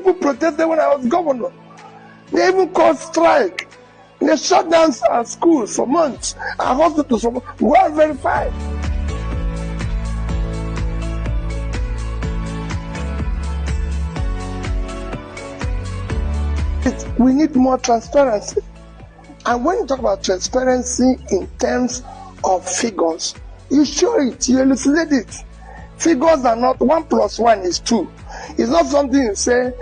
People protested when I was governor. They even called strike. They shut down our schools for months, our hospitals for months, well verified. We need more transparency. And when you talk about transparency in terms of figures, you show it, you elucidate it. Figures are not 1 + 1 is 2. It's not something you say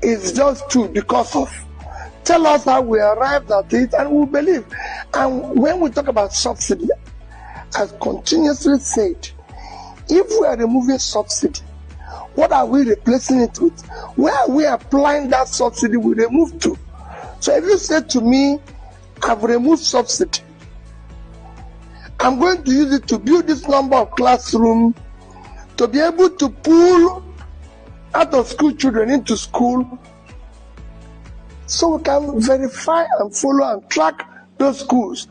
it's just 2 because of. Tell us how we arrived at it and we'll believe. And when we talk about subsidy, I've continuously said, if we are removing subsidy, what are we replacing it with? Where are we applying that subsidy we removed to? So if you say to me, I've removed subsidy, I'm going to use it to build this number of classrooms, to be able to pull out of school children into school, so we can verify and follow and track those schools.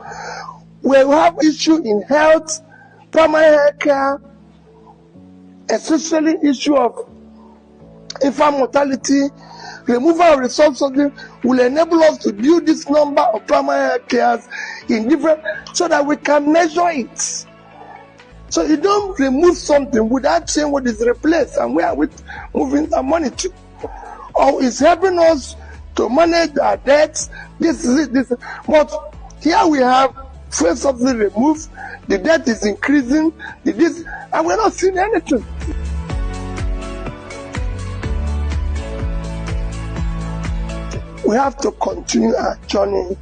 Where we have issue in health, primary health care, especially issue of infant mortality, removal of resource subsidy will enable us to build this number of primary health cares in different, so that we can measure it. So you don't remove something without saying what is replaced and where are we moving our money to. Or it's helping us to manage our debts. This is it. This is. But here we have fuel subsidy removed, the debt is increasing, and we're not seeing anything. We have to continue our journey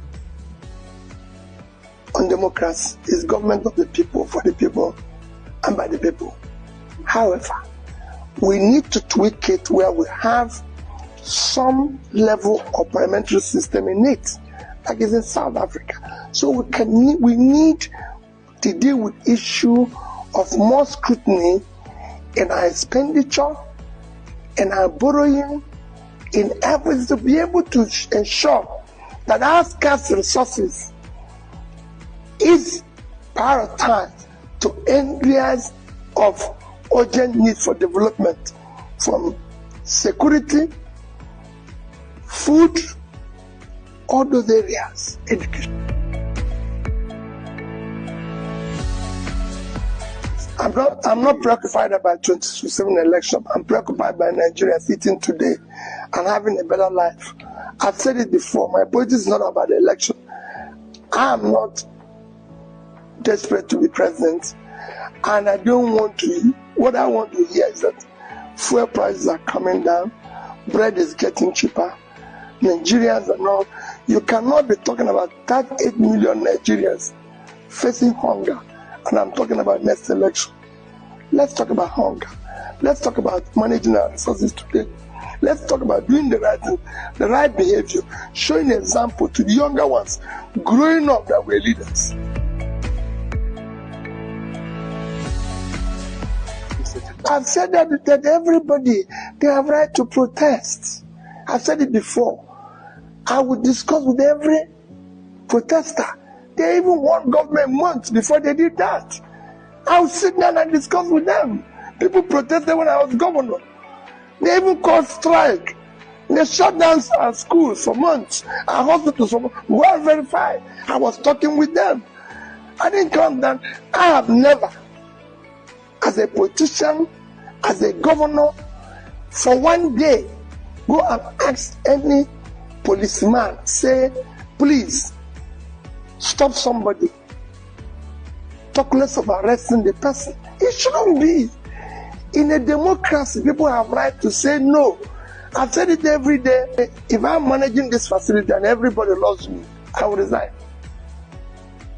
on democracy. It's government of the people, for the people, and by the people. However, we need to tweak it where we have some level of parliamentary system in it, like it's in South Africa. So we need to deal with issue of more scrutiny in our expenditure, in our borrowing, in efforts to be able to ensure that our scarce resources is prioritized to areas of urgent need for development, from security, food, all those areas, education. I'm not preoccupied about 2027 election. I'm preoccupied by Nigerians sitting today and having a better life. I've said it before, my politics is not about the election. I am not desperate to be president, and I don't want to. What I want to hear is that fuel prices are coming down, bread is getting cheaper, Nigerians are not. You cannot be talking about 38 million Nigerians facing hunger, and I'm talking about next election. Let's talk about hunger. Let's talk about managing our resources today. Let's talk about doing the right thing, the right behavior, showing example to the younger ones, growing up that we're leaders. I've said that everybody, they have right to protest. I've said it before. I would discuss with every protester. They even won government months before they did that. I would sit down and discuss with them. People protested when I was governor. They even called strike. They shut down our schools for months, our hospitals for months, well verified. I was talking with them. I didn't come down. I have never, as a politician, as a governor, for one day, go and ask any policeman, say, please, stop somebody. Talk less of arresting the person. It shouldn't be. In a democracy, people have right to say no. I've said it every day. If I'm managing this facility and everybody loves me, I will resign.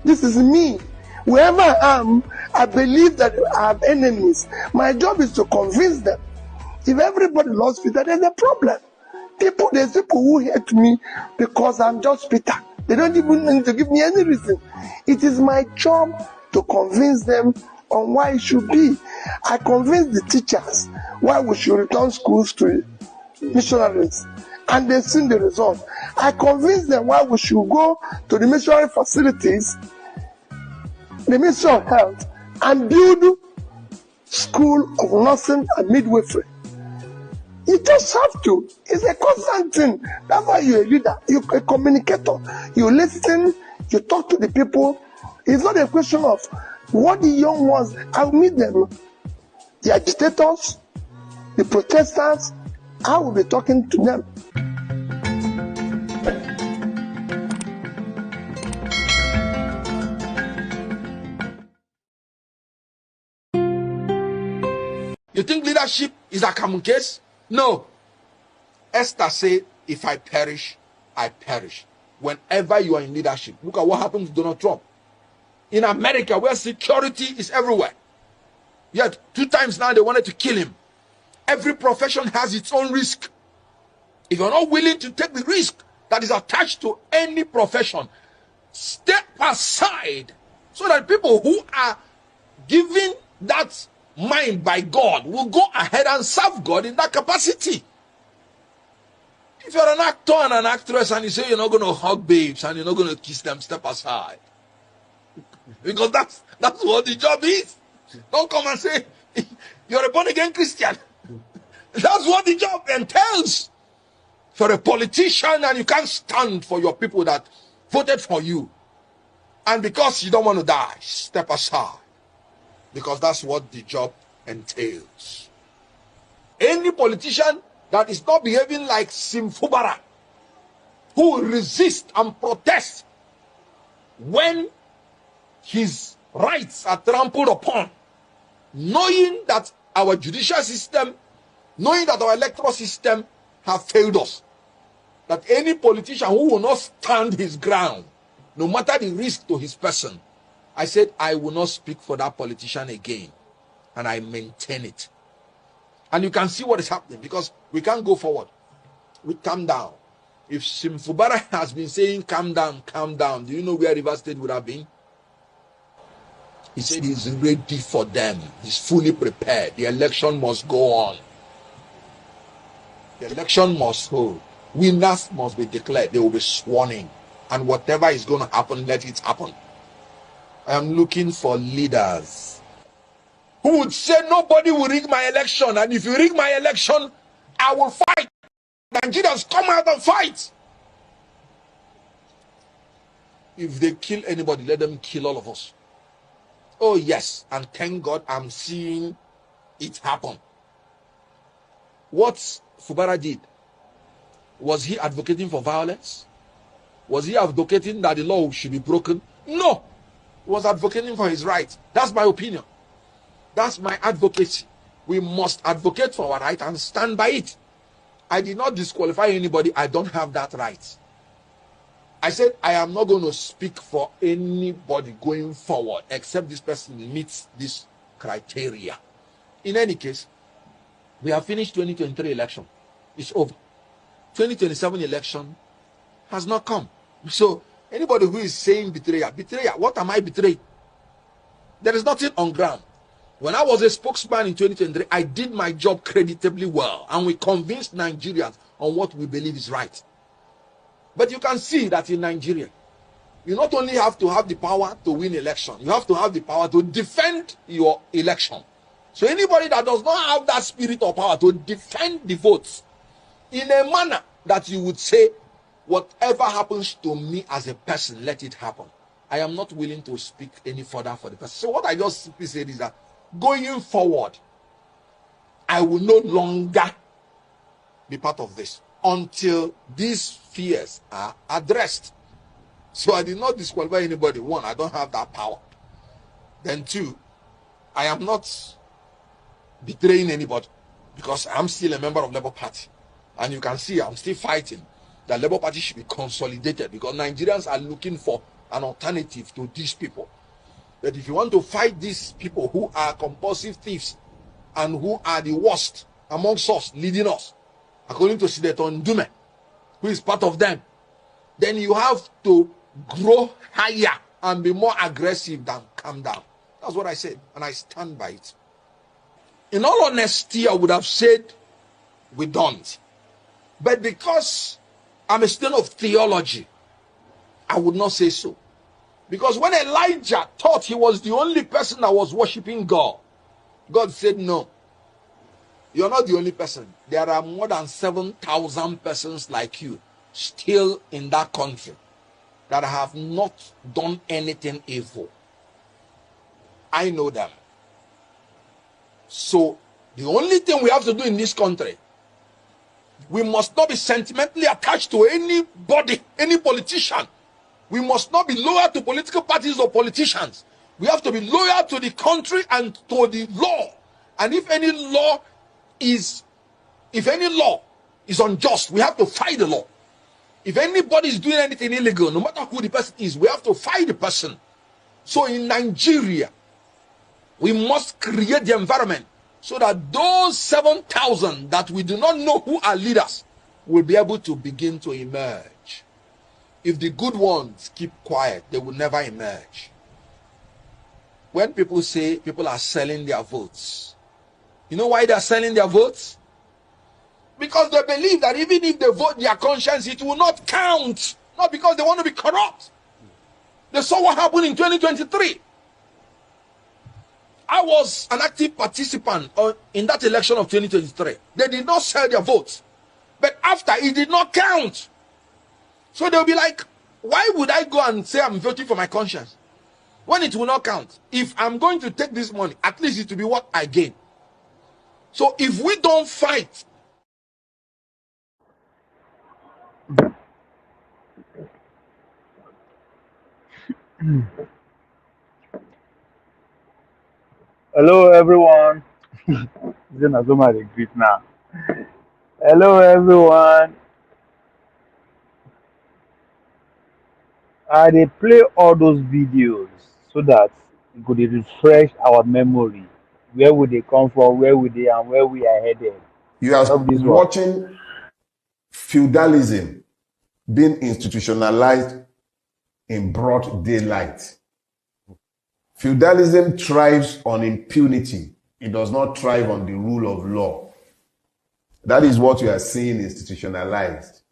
This is me. Wherever I am, I believe that I have enemies. My job is to convince them. If everybody loves me, then there's a problem. There's people who hate me because I'm just Peter. They don't even need to give me any reason. It is my job to convince them on why it should be. I convince the teachers why we should return schools to missionaries, and they've seen the result. I convince them why we should go to the missionary facilities, the Ministry of Health, and build school of nursing and midwifery. You just have to. It's a constant thing. That's why you're a leader. You're a communicator. You listen. You talk to the people. It's not a question of what the young ones. I'll meet them. The agitators, the protesters. I will be talking to them. You think leadership is a common case? No. Esther said, if I perish, I perish. Whenever you are in leadership, look at what happened to Donald Trump. In America, where security is everywhere. Yet, 2 times now they wanted to kill him. Every profession has its own risk. If you're not willing to take the risk that is attached to any profession, step aside so that people who are given that mind by God will go ahead and serve God in that capacity. If you're an actor and an actress and you say you're not going to hug babes and you're not going to kiss them, step aside. Because that's what the job is. Don't come and say you're a born-again Christian. That's what the job entails. If you're a politician and you can't stand for your people that voted for you, and because you don't want to die, step aside. Because that's what the job entails. Any politician that is not behaving like Simfubara, who will resist and protest when his rights are trampled upon, knowing that our judicial system, knowing that our electoral system have failed us, that any politician who will not stand his ground, no matter the risk to his person, I said, I will not speak for that politician again. And I maintain it. And you can see what is happening because we can't go forward. We calm down. If Simfubara has been saying, calm down, do you know where River State would have been? He said he's ready for them. He's fully prepared. The election must go on. The election must hold. Winners must be declared. They will be sworn in. And whatever is going to happen, let it happen. I am looking for leaders who would say nobody will rig my election, and if you rig my election, I will fight. Nigerians, come out and fight. If they kill anybody, let them kill all of us. Oh yes, and thank God I'm seeing it happen. What Fubara did, was he advocating for violence? Was he advocating that the law should be broken? No. He was advocating for his right. That's my opinion. That's my advocacy. We must advocate for our right and stand by it. I did not disqualify anybody. I don't have that right. I said I am not going to speak for anybody going forward except this person meets this criteria. In any case, we have finished 2023 election. It's over. 2027 election has not come. So anybody who is saying betrayal, what am I betraying? There is nothing on ground. When I was a spokesman in 2023, I did my job creditably well, and we convinced Nigerians on what we believe is right. But you can see that in Nigeria, you not only have to have the power to win election, you have to have the power to defend your election. So anybody that does not have that spirit or power to defend the votes in a manner that you would say, whatever happens to me as a person, let it happen. I am not willing to speak any further for the person. So what I just simply said is that going forward, I will no longer be part of this until these fears are addressed. So I did not disqualify anybody. One, I don't have that power. Then two, I am not betraying anybody because I'm still a member of Labour Party. And you can see I'm still fighting that Labour Party should be consolidated because Nigerians are looking for an alternative to these people. That if you want to fight these people who are compulsive thieves and who are the worst amongst us, leading us, according to Senator Ndume, who is part of them, then you have to grow higher and be more aggressive than calm down. That's what I said, and I stand by it. In all honesty, I would have said we don't. But because I'm a student of theology, I would not say so. Because when Elijah thought he was the only person that was worshiping God, God said no. You're not the only person. There are more than 7,000 persons like you still in that country that have not done anything evil. I know them. So the only thing we have to do in this country, we must not be sentimentally attached to anybody, any politician. We must not be loyal to political parties or politicians. We have to be loyal to the country and to the law. And if any law is unjust, we have to fight the law. If anybody is doing anything illegal, no matter who the person is, we have to fight the person. So in Nigeria, we must create the environment so that those 7,000 that we do not know who are leaders will be able to begin to emerge. If the good ones keep quiet, they will never emerge. When people say people are selling their votes, you know why they are selling their votes? Because they believe that even if they vote their conscience, it will not count. Not because they want to be corrupt. They saw what happened in 2023. I was an active participant in that election of 2023. They did not sell their votes. But after, it did not count. So they'll be like, why would I go and say I'm voting for my conscience when it will not count? If I'm going to take this money, at least it will be what I gain. So if we don't fight, Hello, everyone. Then I somebody greet now. Hello, everyone. They play all those videos so that it could refresh our memory. Where would they come from? Where would they and where we are headed? You are Love this one. watching feudalism being institutionalized in broad daylight. Feudalism thrives on impunity. It does not thrive on the rule of law. That is what you are seeing institutionalized.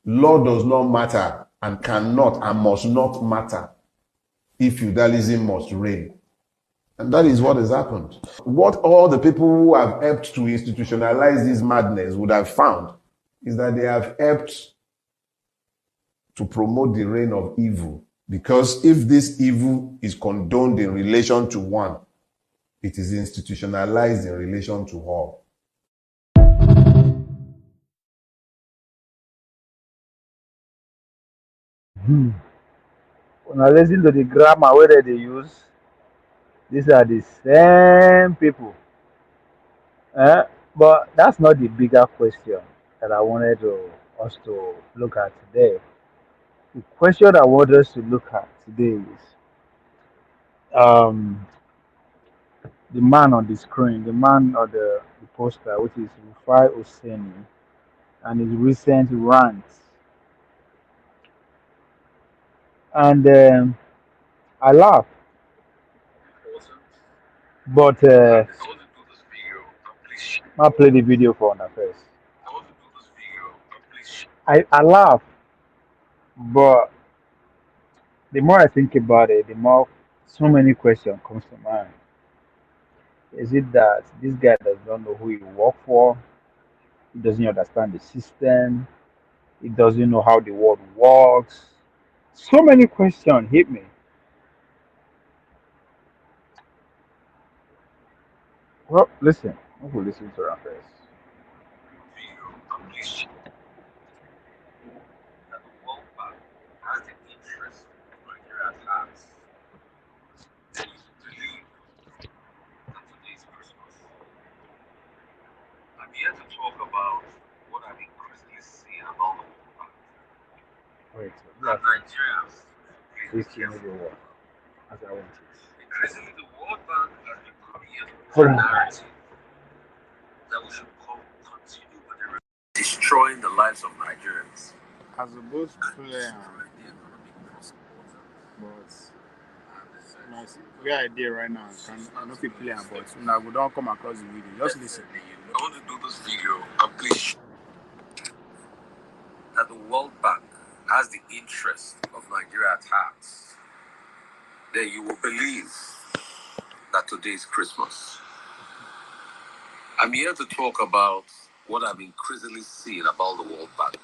Law does not matter and cannot and must not matter if feudalism must reign. And that is what has happened. What all the people who have helped to institutionalize this madness would have found is that they have helped to promote the reign of evil. Because if this evil is condoned in relation to one, it is institutionalized in relation to all. When I listen to the grammar where they use, these are the same people. But that's not the bigger question that I wanted us to look at today. The question I want us to look at today is um, the man on the screen, the man on the poster, which is Rufai Oseni, and his recent rants. And I laugh, but I'll play the video for now first. I laugh, but the more I think about it, the more so many questions comes to mind. Is it that this guy does not know who he works for? He doesn't understand the system. He doesn't know how the world works. So many questions hit me. Well, listen. We'll listen to that first. Wait, so this thing will work as I want it. Hold on. Destroying the lives of Nigerians. As a both player, but my where I did right now, I know people play, but now we don't come across the video. Just listen. I want to do this video and please that the World Bank has the interest of Nigeria at heart. Then you will believe that today is Christmas. I'm here to talk about what I'm increasingly seeing about the World Bank.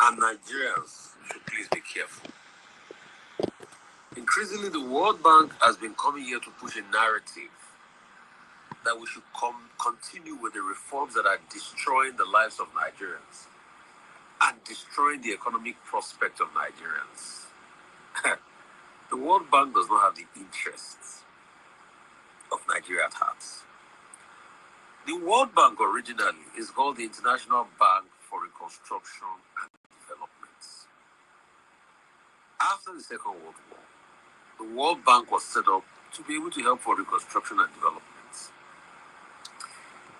And Nigerians should please be careful. Increasingly, the World Bank has been coming here to push a narrative that we should continue with the reforms that are destroying the lives of Nigerians and destroying the economic prospect of Nigerians. The World Bank does not have the interests of Nigeria at heart. The World Bank originally is called the International Bank for Reconstruction and Development. After the Second World War, the World Bank was set up to be able to help for reconstruction and development.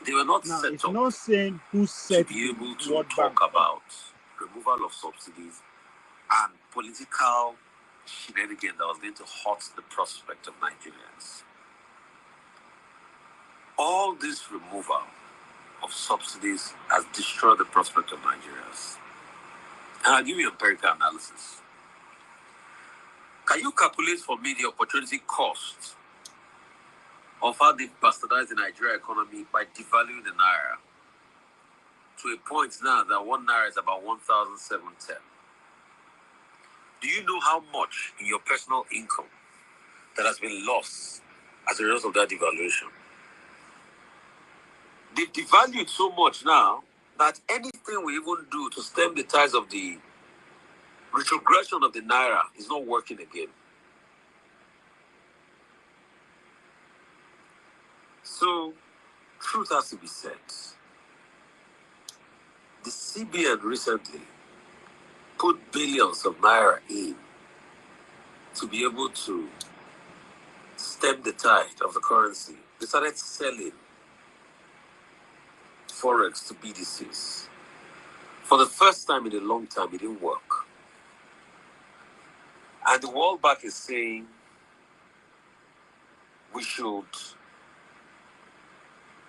They were not Now, set it's up not saying who to set be able the to World talk Bank. about removal of subsidies and political shenanigans that was going to hurt the prospect of Nigerians. All this removal of subsidies has destroyed the prospect of Nigerians. And I'll give you empirical analysis. Can you calculate for me the opportunity cost of how they've bastardized the Nigeria economy by devaluing the Naira to a point now that 1 Naira is about 1,710? Do you know how much in your personal income that has been lost as a result of that devaluation? They've devalued so much now that anything we even do to stem the tides of the retrogression of the Naira is not working again. So, truth has to be said. The CBN recently put billions of Naira in to be able to stem the tide of the currency. They started selling forex to BDCs. For the first time in a long time, it didn't work. And the World Bank is saying we should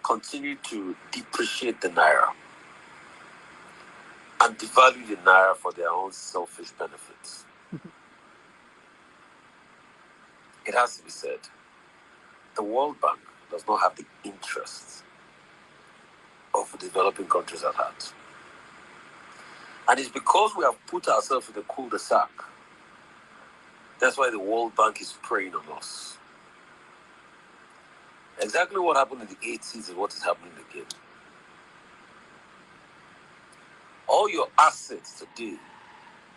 continue to depreciate the Naira and devalue the Naira for their own selfish benefits. It has to be said, the World Bank does not have the interests of developing countries at heart. And it's because we have put ourselves in the cul-de-sac. That's why the World Bank is preying on us. Exactly what happened in the 80s is what is happening again. All your assets today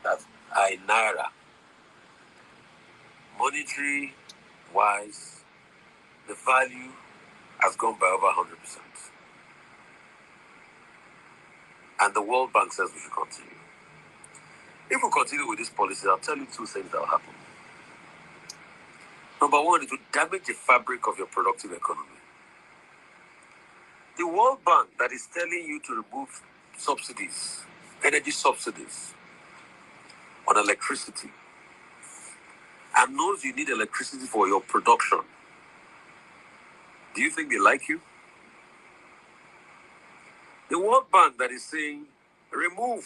that are in Naira, monetary-wise, the value has gone by over 100%. And the World Bank says we should continue. If we continue with this policy, I'll tell you two things that will happen. Number one, it will damage the fabric of your productive economy. The World Bank that is telling you to remove subsidies, energy subsidies on electricity, and knows you need electricity for your production, do you think they like you? The World Bank that is saying remove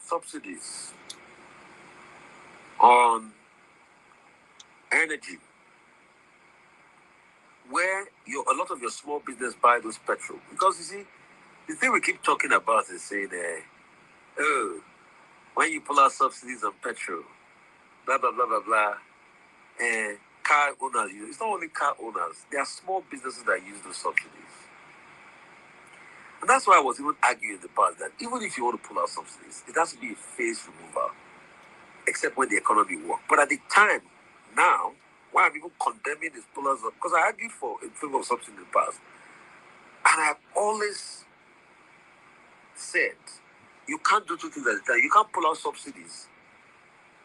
subsidies on energy, where a lot of your small business buy those petrol. Because you see, the thing we keep talking about is saying, when you pull out subsidies on petrol, blah, blah, blah, blah, blah, and car owners, it's not only car owners, there are small businesses that use those subsidies. And that's why I was even arguing in the past that even if you want to pull out subsidies, it has to be a phased removal, except when the economy works. But at the time, now, why I'm even condemning these pullers up, because I argued in favor of subsidies in the past. And I've always said, you can't do two things at a time. You can't pull out subsidies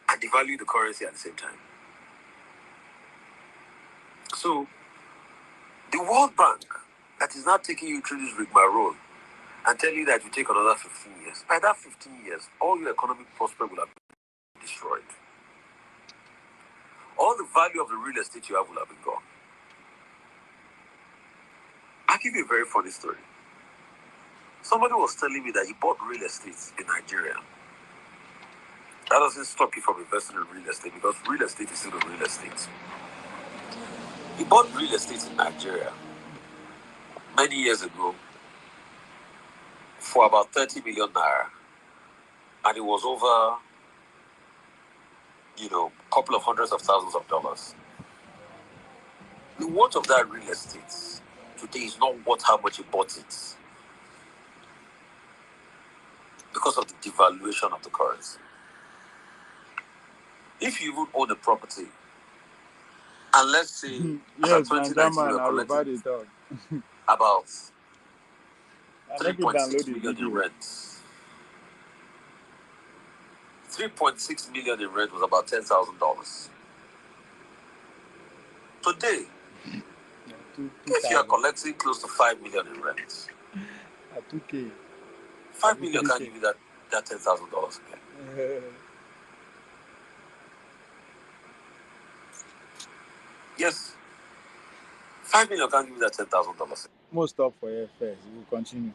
and devalue the currency at the same time. So, the World Bank that is now taking you through this rigmarole and telling you that you take another 15 years, by that 15 years, all your economic prospect will have been destroyed. All the value of the real estate you have will have been gone. I'll give you a very funny story. Somebody was telling me that he bought real estate in Nigeria. That doesn't stop you from investing in real estate because real estate is still real estate. He bought real estate in Nigeria. many years ago for about 30 million naira, and it was over, a couple of hundreds of thousands of dollars. The worth of that real estate today is not worth how much you bought it because of the devaluation of the currency. If you even own a property, and let's say, yes, man, German, you are collecting about 3.6 million in rent. 3.6 million in rent was about $10,000. Today, if you are collecting close to 5 million in rent, 2K. 5 million can't give you that $10,000 again. Yes. 5 million can't give you that $10,000. Most stop for you first. We will continue.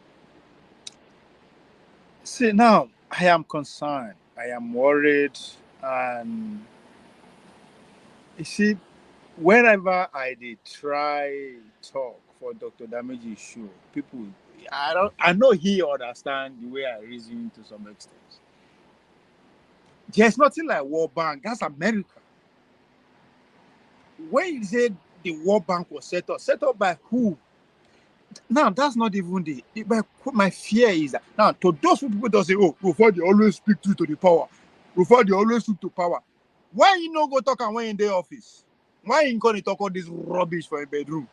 See, now I am concerned. I am worried, and you see, whenever I did try talk for Dr. Damage's show, people, I know he understand the way I reason to some extent. There's nothing like World Bank. That's America. When you say the World Bank was set up by who? Now that's not even my fear is that now to those people that say, oh, Rufai, they always speak to the power. Rufai, they always speak to power. Why you no go talk and when in the office? Why you gonna talk all this rubbish for a bedroom?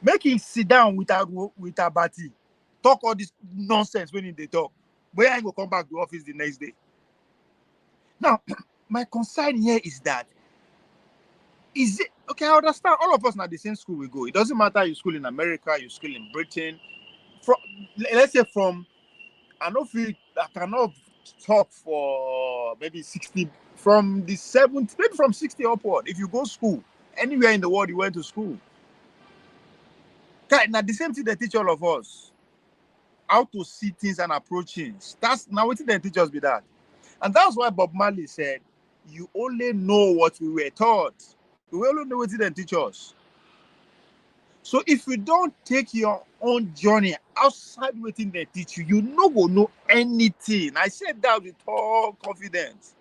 Make him sit down with a batty. Talk all this nonsense when they talk. Where I go come back to office the next day. Now, my concern here is that is it okay? I understand all of us now the same school we go. It doesn't matter you school in America, you school in Britain. Let's say from I cannot talk for maybe 60 from the 70, maybe from 60 upward. If you go school anywhere in the world, you went to school. Now the same thing they teach all of us. How to see things and approach things. That's now what they teach us be that. And that's why Bob Marley said, you only know what we were taught. We only know what they teach us. So if you don't take your own journey outside what they teach you, you no go know anything. I said that with all confidence.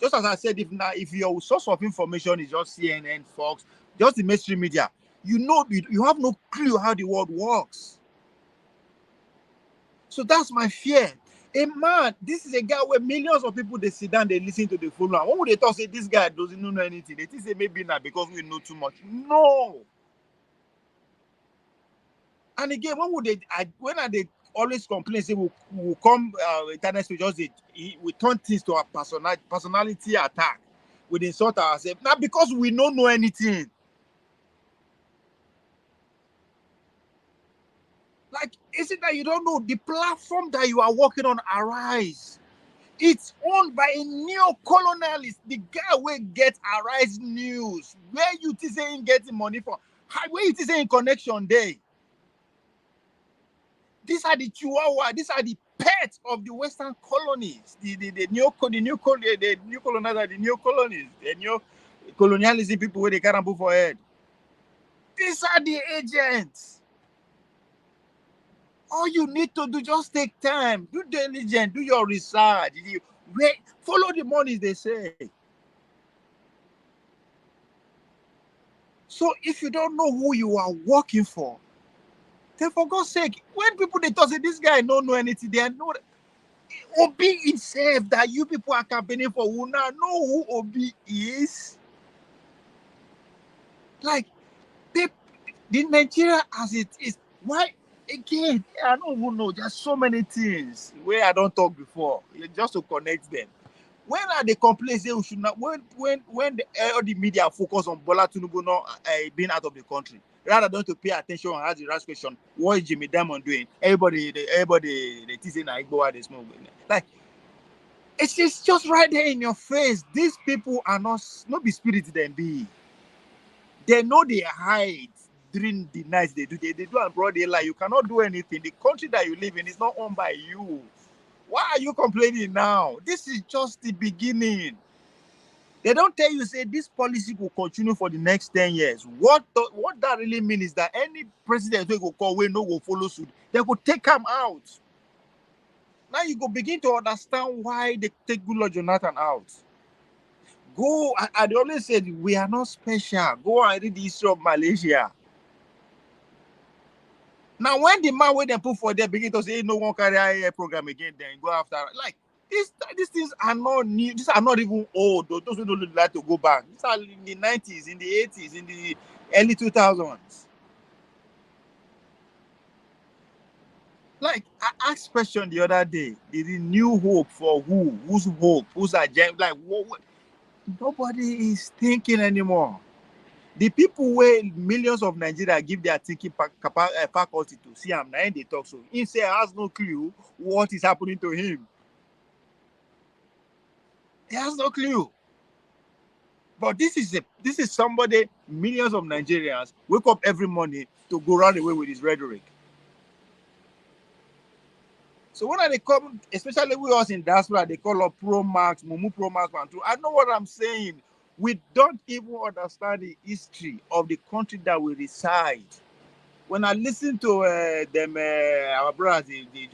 Just as I said, if your source of information is just CNN, Fox, just the mainstream media, you have no clue how the world works. So that's my fear. This is a guy where millions of people they sit down, they listen to the phone. What would they talk? Say this guy doesn't know anything. They think say maybe not because we know too much. No. And again, when they always complain, say we'll come internet we just we turn things to a personality attack. We insult ourselves. Not because we don't know anything. Like, is it that you don't know the platform that you are working on Arise? It's owned by a neo-colonialist. The guy will get Arise News. Where you saying getting money from? Where you saying connection there? These are the Chihuahua. These are the pets of the Western colonies. The new colonizer, the new colonies, the new colonialism people where they can't put for head. These are the agents. All you need to do, just take time, do diligence, do your research. Follow the money, they say. So if you don't know who you are working for, then for God's sake, when people they talk say this guy don't know anything, they know Obi itself that you people are campaigning for who now know who Obi is. Like the Nigeria as it is, why again? I don't even know. There's so many things where I don't talk before, just to connect them. When are they complaints they should not? When all the media focus on Bola Tinubu not being out of the country, rather than to pay attention and ask the right question, what is Jimmy Diamond doing? Everybody, they teasing Igbo they smoke. Like it's just right there in your face. These people are not be spirit them be. They know they hide during the night they do and broad daylight. You cannot do anything. The country that you live in is not owned by you. Why are you complaining now? This is just the beginning. They don't tell you, say, this policy will continue for the next 10 years. What that really means is that any president will go call, we no go follow suit. They will take him out. Now you go begin to understand why they take Goodluck Jonathan out. Go, I always said, we are not special. Go and read the history of Malaysia. Now, when the man when they put for there begin to say, no one carry IAF program again, then go after, like, these things are not new. These are not even old. Those who don't like to go back. These are in the 90s, in the 80s, in the early 2000s. Like, I asked question the other day, is it new hope for who? Whose hope? Whose agenda? Like, what? Nobody is thinking anymore. The people where millions of Nigeria give their thinking faculty to see him, now they talk so. He say has no clue what is happening to him. He has no clue. But this is somebody, millions of Nigerians wake up every morning to go run away with his rhetoric. So when they come, especially with us in diaspora, they call up Pro Max, Mumu Pro Max, and I know what I'm saying. We don't even understand the history of the country that we reside. When I listen to them, our brothers, they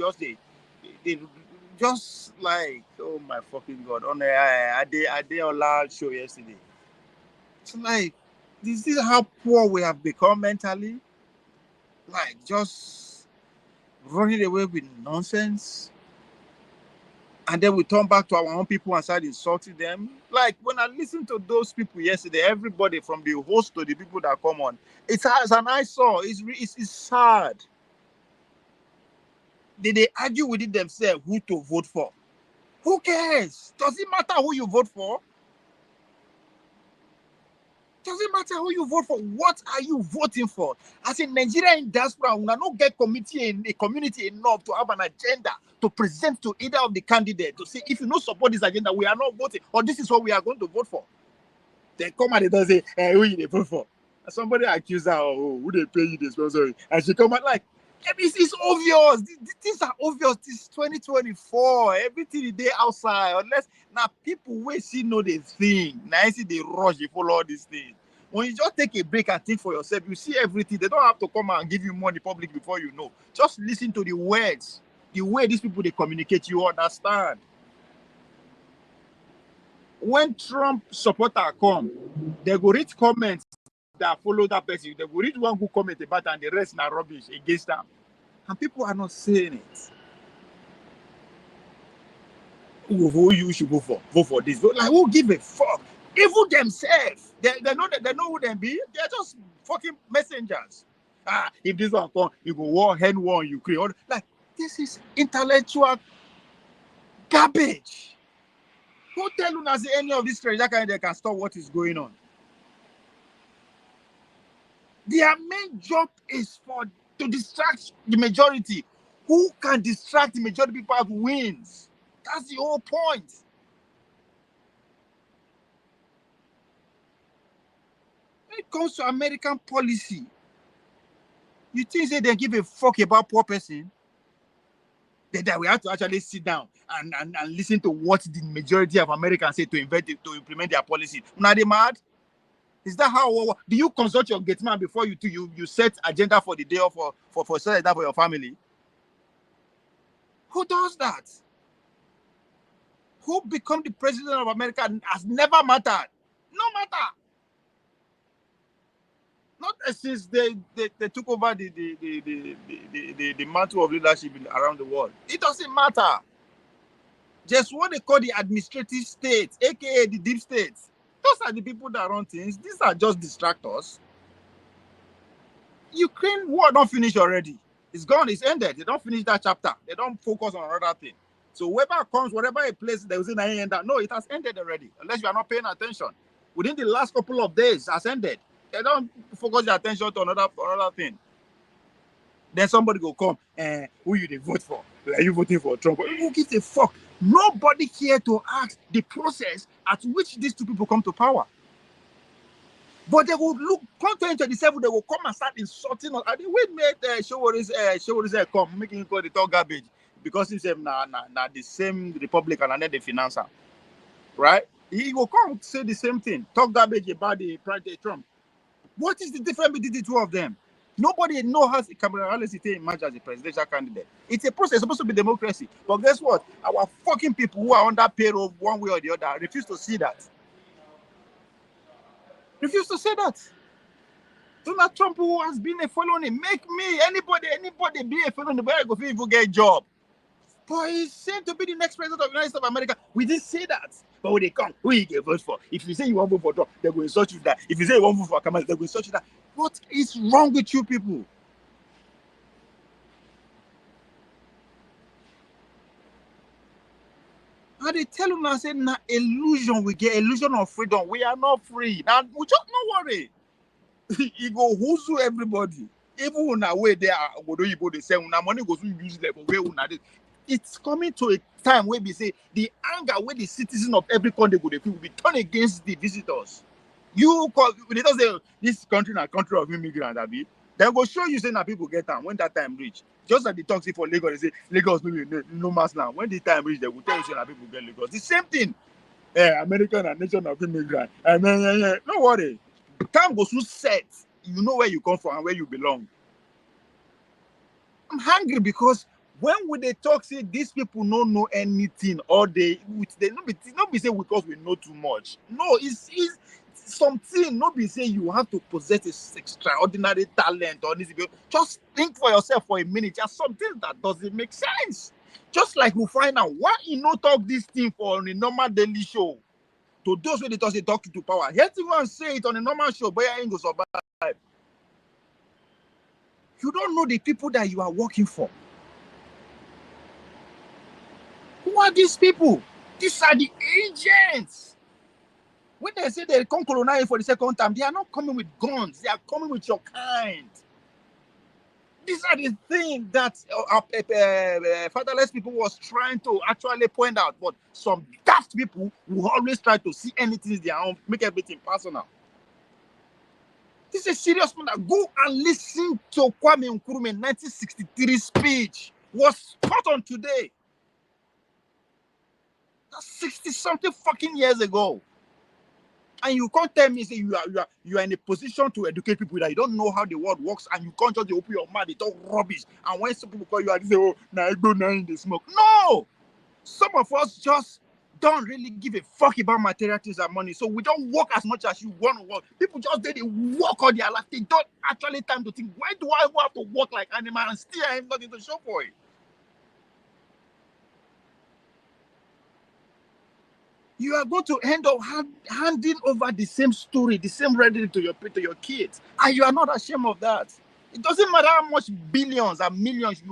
just like, oh my fucking God, on a Adeola show yesterday. It's like, this is how poor we have become mentally. Like, just running away with nonsense. And then we turn back to our own people and start insulting them. Like, when I listened to those people yesterday, everybody from the host to the people that come on, it's as an eyesore. It's sad. They argue within themselves who to vote for. Who cares? Does it matter who you vote for? Does it matter who you vote for? What are you voting for? As in Nigeria in diaspora, we not get a community enough to have an agenda to present to either of the candidates to say, if you don't support this agenda, we are not voting, or this is what we are going to vote for. They come and they don't say, hey, who you vote for? And somebody accuse her, oh, who they pay you this sponsor? And she come out like, it's obvious. Things are obvious. This is 2024. Everything is there outside. Unless now people will see know the thing. Now I see they rush, they follow all these things. When you just take a break and think for yourself, you see everything. They don't have to come and give you money public before you know. Just listen to the words. The way these people they communicate, you understand. When Trump supporter come, they go read comments that follow that person. They go read one good comment about and the rest are rubbish against them. And people are not saying it. Who you should vote for? Vote for this. Like, who give a fuck? Even themselves, they know who they be. They're just fucking messengers. If this one come, you go war, hand war, Ukraine. Like, this is intellectual garbage. Who tell you that any of these strategies they can stop what is going on? Their main job is to distract the majority. Who can distract the majority people wins? That's the whole point. When it comes to American policy, you think they give a fuck about poor person? That we have to actually sit down and listen to what the majority of Americans say to implement their policy. Now they mad? Is that how? Do you consult your gate man before you set agenda for the day or for set that for your family? Who does that? Who become the president of America has never mattered. No matter. Not since they took over the mantle of leadership around the world. It doesn't matter. Just what they call the administrative state, aka the deep state. Those are the people that run things. These are just distractors. Ukraine war don't finish already. It's gone. It's ended. They don't finish that chapter. They don't focus on another thing. So whoever comes, whatever a place they will say, no, it has ended already. Unless you are not paying attention. Within the last couple of days, has ended. They don't focus their attention to another thing. Then somebody will come, who you vote for? Are you voting for Trump? Who gives a fuck? Nobody here to ask the process at which these two people come to power. But they will look, come 2027, they will come and start insulting us. And they will make show what is come, making him call the talk garbage. Because he said, nah, the same Republican and then the financer. Right? He will come say the same thing, talk garbage about the President Trump. What is the difference between the two of them? Nobody knows how Kamala Harris emerge as a presidential candidate. It's a process. It's supposed to be democracy. But guess what? Our fucking people who are under payroll one way or the other refuse to see that. Refuse to say that. Donald Trump, who has been a felony, make me, anybody be a felony, where I go for even get a job. But he's said to be the next president of the United States of America. We didn't say that. But when they come, who you get vote for? If you say you want to vote for Trump, they're going to insult you that. If you say you want to vote for Kamala, they're going to insult you that. What is wrong with you people? And they tell you now, say, nah, illusion, we get illusion of freedom. We are not free. Now, we just don't worry. He go who's everybody. Even when I way there, they say, when money goes to use level, where it's coming to a time where we say the anger where the citizens of every country will be turned against the visitors. You call they don't say this country is a country of immigrants, Abi. They will show you saying that people get time when that time reach. Just like the talk for Lagos, they say Lagos no mass now. When the time reach, they will tell you that people get Lagos. The same thing. American and nation of immigrants. No worry. Time goes to set. You know where you come from and where you belong. I'm hungry because when they talk, say these people don't know anything, or they not be say because we know too much. No, it's something. Not be say you have to possess this extraordinary talent or this. Just think for yourself for a minute. Just something that doesn't make sense. Just like we find out why you not talk this thing for on a normal daily show. To those who they talk to power, here to go and say it on a normal show, but you ain't gonna survive. You don't know the people that you are working for. Who are these people? These are the agents. When they say they come colonize for the second time, they are not coming with guns. They are coming with your kind. These are the things that fatherless people was trying to actually point out. But some daft people will always try to see anything in their own, make everything personal. This is a serious matter. Go and listen to Kwame Nkrumah 1963 speech. Was spot on today. That's 60-something fucking years ago. And you can't tell me say you are in a position to educate people that you don't know how the world works, and you can't just open your mouth, they talk rubbish. And when some people call you and say, oh, now I go now in the smoke. No! Some of us just don't really give a fuck about material things and money. So we don't work as much as you want to work. People just they work all their life. They don't actually time to think, why do I have to work like animal and still I have nothing to show for it? You are going to end up handing over the same story, the same rhetoric to your kids. And you are not ashamed of that. It doesn't matter how much billions and millions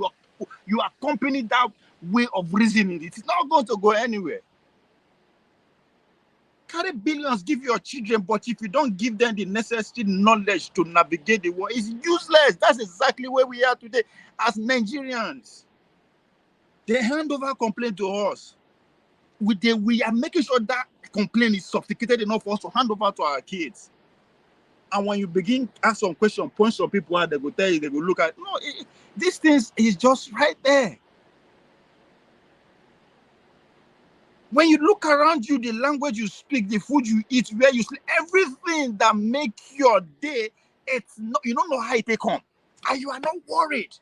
you accompany that way of reasoning. It's not going to go anywhere. Carry billions, give your children, but if you don't give them the necessary knowledge to navigate the world, it's useless. That's exactly where we are today as Nigerians. They hand over complaint to us. We are making sure that complaint is sophisticated enough for us to hand over to our kids. And when you begin to ask some questions, point some people out, they will tell you, they will look at, no, these things is just right there. When you look around you, the language you speak, the food you eat, where you sleep, everything that makes your day, it's not, you don't know how it take on. And you are not worried.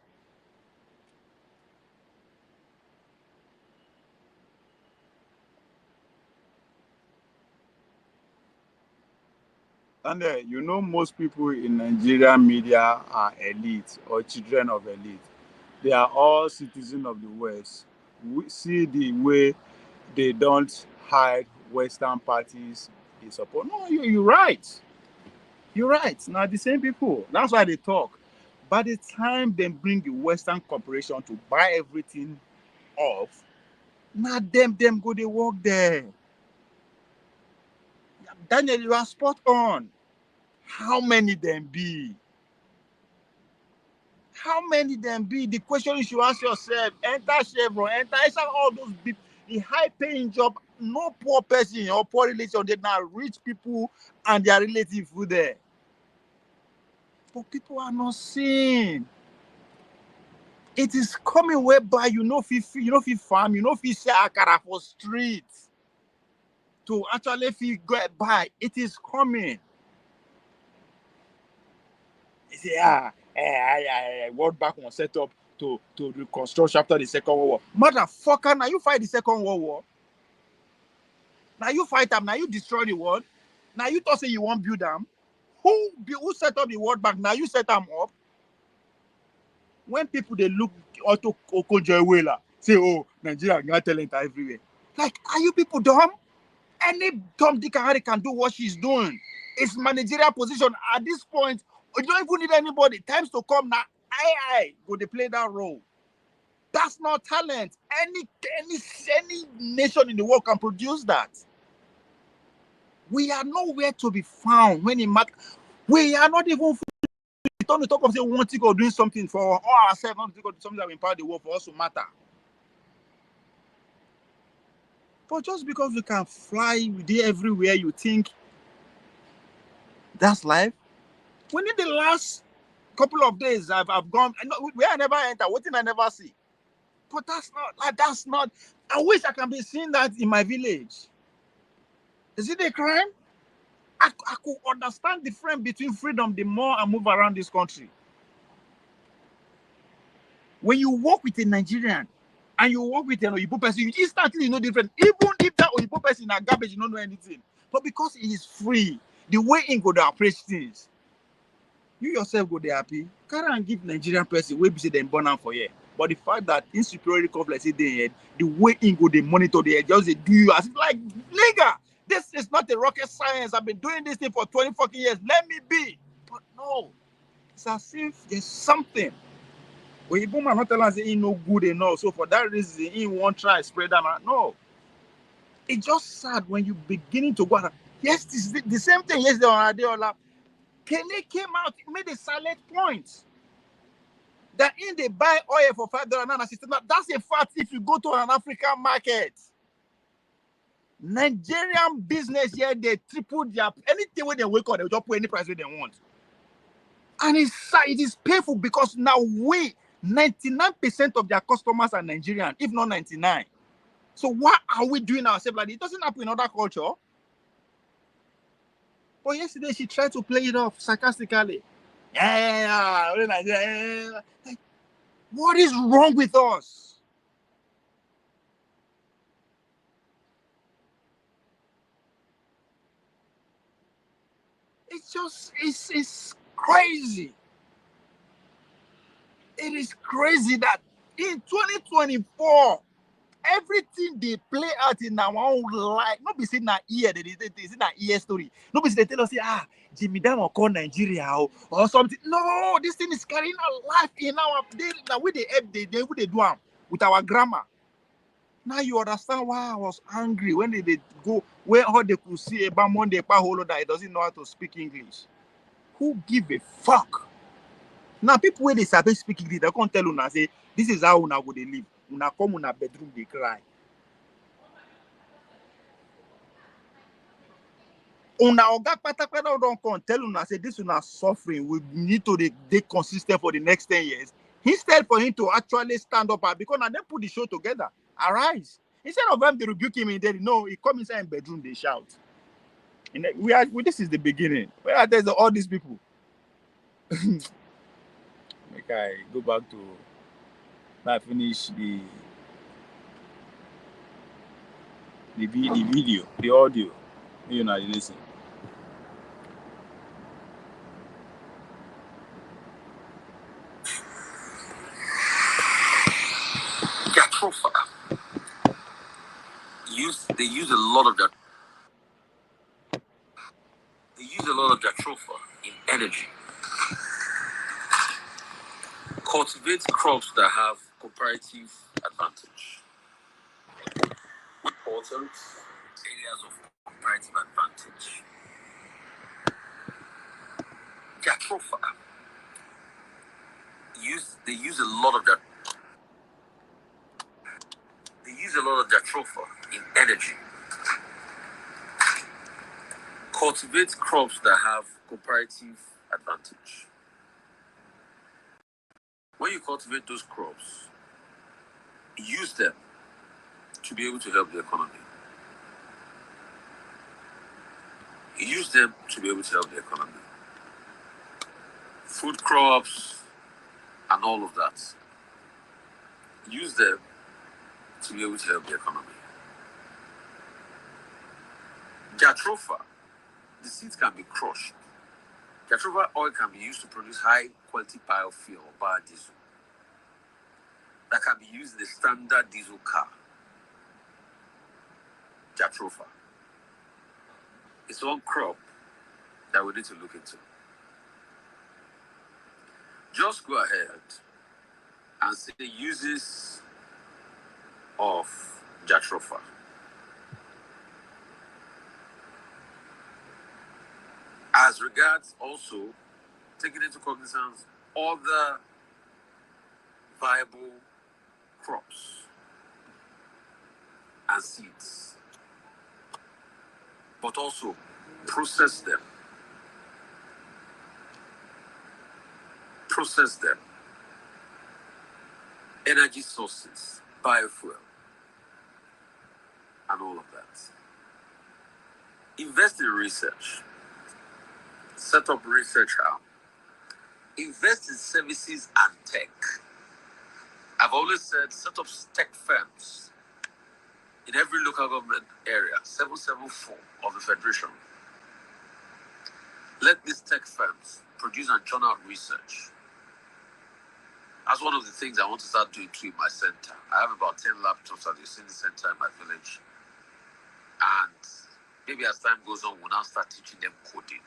And you know, most people in Nigerian media are elite or children of elite. They are all citizens of the West. We see the way they don't hide Western parties they support. No, you're right. You're right. Now the same people. That's why they talk. By the time they bring the Western corporation to buy everything off, now them go they work there. Daniel, you are spot on. How many them be? How many them be? The question you should ask yourself, enter Chevron, enter all those people, the high-paying job, no poor person or poor relation, they're not rich people and their relatives who there. But people are not seeing. It is coming whereby you know if you farm, you know if you sell akara for streets. to actually get by. It is coming. You say, World Bank was set up to reconstruct after the Second World War. Motherfucker, now you fight the Second World War. Now you fight them. Now you destroy the world. Now you thought say you won't build them. Who set up the World Bank? Now you set them up. When people they look Otto Okonjo-Iweala say, oh, Nigeria got talent everywhere. Like, are you people dumb? Any dumb Dick and Harry can do what she's doing. It's managerial position at this point. You don't even need anybody. Times to come now. I go to play that role. That's not talent. Any nation in the world can produce that. We are nowhere to be found when it matters. We are not even on the top of say we want to go doing something for ourselves, not to go do something that will empower the world for us to matter. But just because we can fly everywhere, you think that's life? Within the last couple of days, I've gone where I never enter, what thing I never see. But that's not. I wish I can be seeing that in my village. Is it a crime? I could understand the difference between freedom the more I move around this country. When you work with a Nigerian and you work with an Oyibo person, you instantly know different. Even if that Oyibo person is garbage, you don't know anything. But because he is free, the way he go to approach things, you yourself go there happy. Can't give Nigerian person way be say them born out for you. But the fact that insecurity complex is there, the way he go they monitor the just they do you as if like nigga. This is not a rocket science. I've been doing this thing for 20 fucking years. Let me be. But no, it's as if there's something. When you man not tell us he no good enough. So for that reason, he won't try spread them out. No. It's just sad when you beginning to go. Yes, this is the same thing yesterday on Adeola. Kene came out, made a silent point that in they buy oil for $5 now. That's a fact if you go to an African market. Nigerian business here, they tripled their anything when they wake up, they'll just put any price where they want. And it is painful because now 99% of their customers are Nigerian, if not 99. So what are we doing ourselves like this? It doesn't happen in other culture. But yesterday she tried to play it off sarcastically. Yeah. Like, what is wrong with us? It's crazy. It is crazy that in 2024, everything they play out in our own life. Not be saying that ear, they say that ear story. Not be saying they tell us, Jimmy Dam will call Nigeria or something. No, this thing is carrying a life in our day. Now we they do with our grammar. Now you understand why I was angry when they go where all they could see about Monday Paholo that he doesn't know how to speak English. Who give a fuck? Now people when they start to speak English, they can't tell you now say this is how una go they live. Una come una bedroom they cry. Una oga patakpada don't come tell una say this una suffering. We need to be consistent for the next 10 years. Instead for him to actually stand up because now they put the show together. Arise. Instead of them to rebuke him in there, no, he come inside in bedroom, they shout. And this is the beginning. Where are there's all these people? Make I go back to finish the video, the audio. You know, you listen. Jatropha. They use a lot of that. They use a lot of jatropha in energy. Cultivate crops that have comparative advantage. Important areas of comparative advantage. Jatropha. They use a lot of that. They use a lot of jatropha in energy. Cultivate crops that have comparative advantage. When you cultivate those crops, use them to be able to help the economy. Use them to be able to help the economy. Food crops and all of that. Use them to be able to help the economy. Jatropha, the seeds can be crushed. Jatropha oil can be used to produce high quality biofuel or biodiesel that can be used in a standard diesel car. Jatropha. It's one crop that we need to look into. Just go ahead and see the uses of Jatropha. As regards also taking into cognizance other viable crops and seeds, but also process them. Energy sources, biofuel, and all of that. Invest in research. Set up research arm. Invest in services and tech. I've always said set up tech firms in every local government area, 774 of the Federation. Let these tech firms produce and churn out research. That's one of the things I want to start doing too in my center. I have about 10 laptops at the Oseni Center in my village. And maybe as time goes on, we'll now start teaching them coding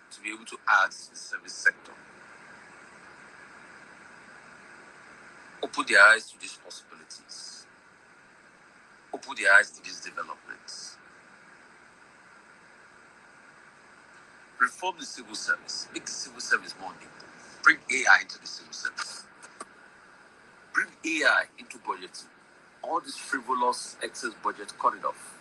to be able to add to the service sector. Open their eyes to these possibilities. Open their eyes to these developments. Reform the civil service. Make the civil service more nimble. Bring AI into the civil service. Bring AI into budgeting. All this frivolous excess budget, cut it off.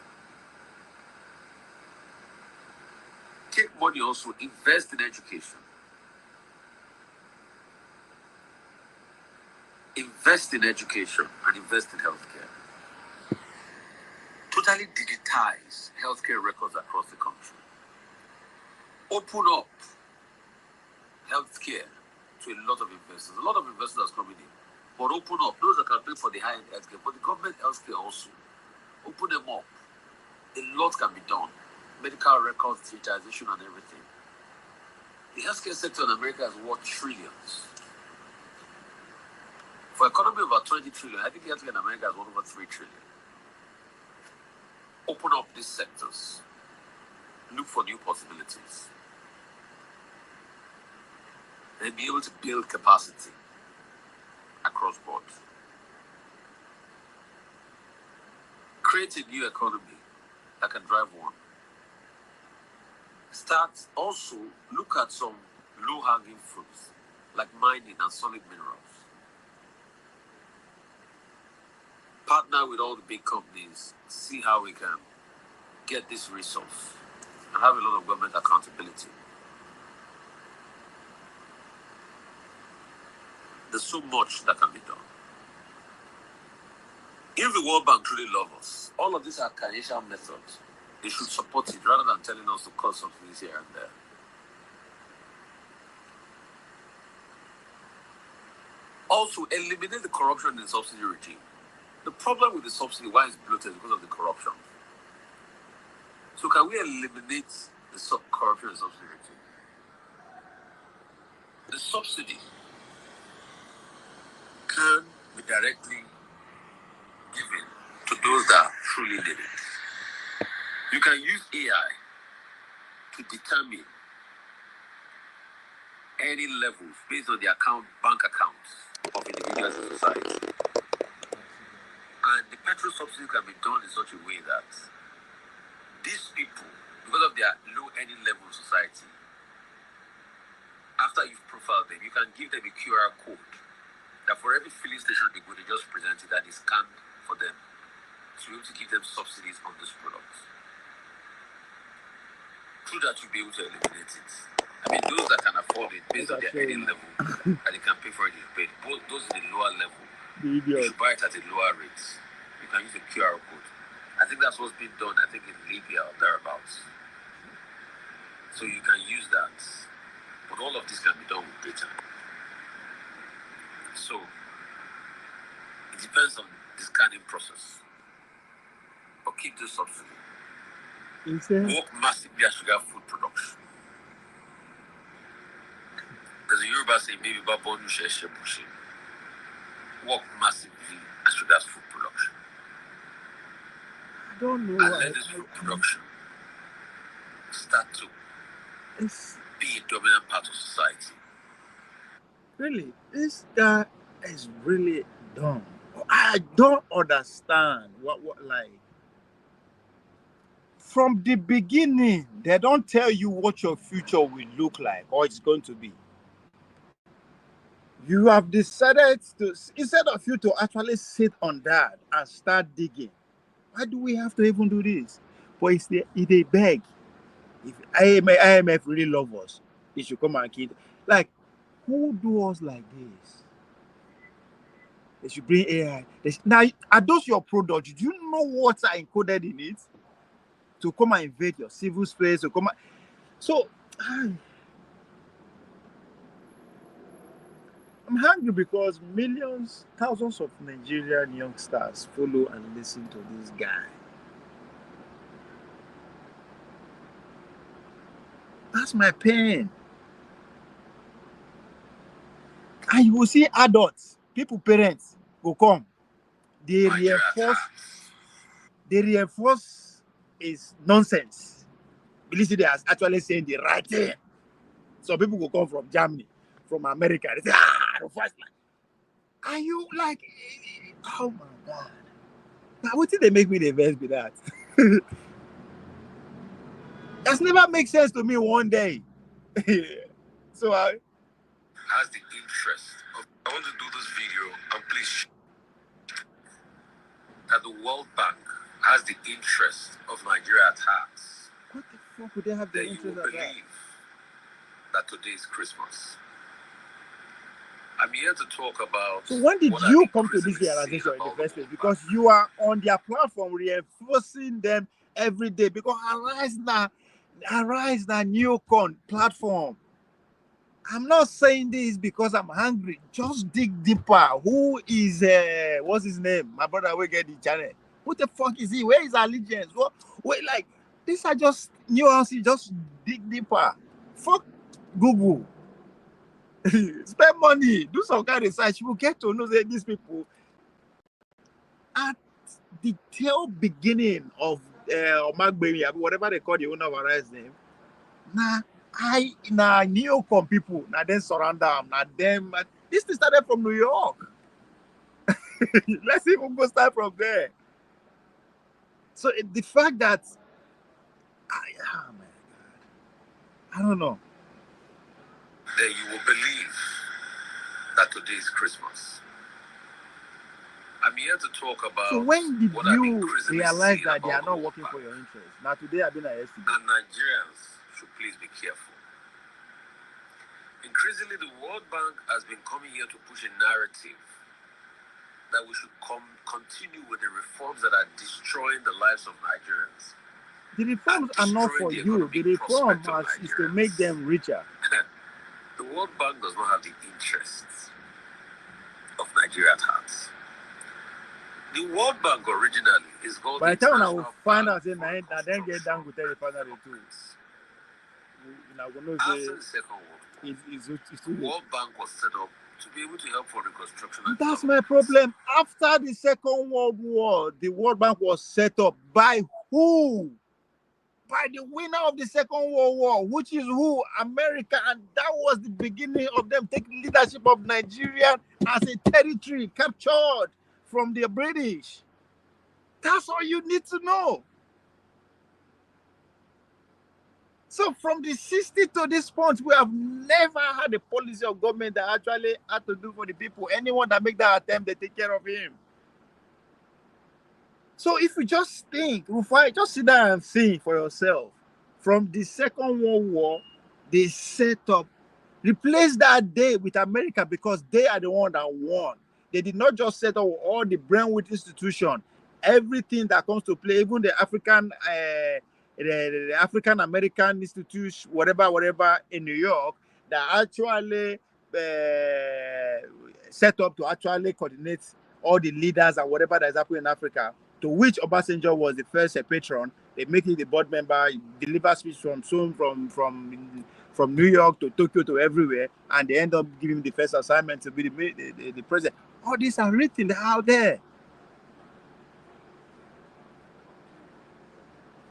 Take money also, invest in education. Invest in education and invest in healthcare. Totally digitize healthcare records across the country. Open up healthcare to a lot of investors. A lot of investors are coming in. But open up those that can pay for the high-end healthcare. But the government healthcare also. Open them up. A lot can be done. Medical records, digitization and everything. The healthcare sector in America is worth trillions. For an economy of about 20 trillion, I think healthcare in America is worth over 3 trillion. Open up these sectors. Look for new possibilities. And be able to build capacity across board. Create a new economy that can drive one. Start also look at some low-hanging fruits like mining and solid minerals. Partner with all the big companies, see how we can get this resource and have a lot of government accountability. There's so much that can be done. If the World Bank truly loves us, all of these are Keynesian methods. They should support it rather than telling us to cut subsidies here and there. Also, eliminate the corruption in the subsidy regime. The problem with the subsidy, why it's bloated, is because of the corruption. So can we eliminate the corruption in the subsidy regime? The subsidy can be directly given to those that truly need it. You can use AI to determine any levels based on the bank accounts of individuals in society. And the petrol subsidy can be done in such a way that these people, because of their low earning level of society, after you've profiled them, you can give them a QR code that for every filling station they go, they just present it and it's scanned for them to be able to give them subsidies on these products. Through that, you'll be able to eliminate it. I mean, those that can afford it based on their earning level, and they can pay for it, you pay. Both those in the lower level, you should buy it at a lower rate. You can use a QR code. I think that's what's been done, I think, in Libya or thereabouts. So you can use that. But all of this can be done with data. So it depends on the scanning process. But keep the subsidy. Work massively at sugar food production. There's a Yoruba saying, maybe Babonu Sheshe Bushi. Work massively at sugar food production. I don't know. And let this food production start to be a dominant part of society. Really, this guy is really dumb. I don't understand what like. From the beginning, they don't tell you what your future will look like or it's going to be. You have decided to, instead of you to actually sit on that and start digging, why do we have to even do this? But if they beg, if IMF really love us, they should come and kill. Like, who do us like this? They should bring AI. Now, are those your products? Do you know what are encoded in it? To come and invade your civil space, to come and... So, I'm hungry because millions, thousands of Nigerian youngsters follow and listen to this guy. That's my pain. And you will see adults, people, parents will come. They reinforce is nonsense. Believe they are actually saying the right thing. So people will come from Germany, from America. They say, are you like, oh my God. Now, what did they make me the best with that? That's never make sense to me one day. So has the interest of, I want to do this video and please that the World Bank has the interest of Nigeria at heart. What the fuck would they have the then interest you will of believe that today is Christmas. I'm here to talk about. So when did you come to this realization in the first place? Because you are on their platform reinforcing them every day. Because Arise the Neocon platform. I'm not saying this because I'm hungry. Just dig deeper. Who is what's his name? My brother will get the channel. Who the fuck is he? Where is allegiance? Wait, like these are just nuances. Just dig deeper. Fuck Google. Spend money, do some kind of research. You will get to know that these people at the tail beginning of whatever they call the owner of Arise name. Neocon people, then surround them, them. This thing started from New York. Let's even go start from there. So the fact that oh my God, I don't know. Then you will believe that today is Christmas. I'm here to talk about. So when did you realize that they are not working for your interest? Now today I've been arrested. And Nigerians should please be careful. Increasingly, the World Bank has been coming here to push a narrative that we should continue with the reforms that are destroying the lives of Nigerians. The reforms are not for you. The reform is to make them richer. The World Bank does not have the interests of Nigeria at heart. The World Bank originally is called. By the time I will find out, then get down with the refinery too. After the Second World War, the World Bank was set up to be able to help for reconstruction. That's my problem. After the Second World War, the World Bank was set up by who? By the winner of the Second World War, which is who? America. And that was the beginning of them taking leadership of Nigeria as a territory captured from the British. That's all you need to know. So from the 60s to this point, we have never had a policy of government that actually had to do for the people. Anyone that make that attempt, they take care of him. So if you just think, Rufai, just sit down and think for yourself. From the Second World War, they set up, replace that day with America because they are the one that won. They did not just set up all the Brentwood institution. everything that comes to play, even the African American Institute, whatever in New York, that actually set up to actually coordinate all the leaders and whatever that is happening in Africa, to which Obasanjo was the first patron. They make him the board member, deliver speech from New York to Tokyo to everywhere, and they end up giving him the first assignment to be the president. All these are written out there.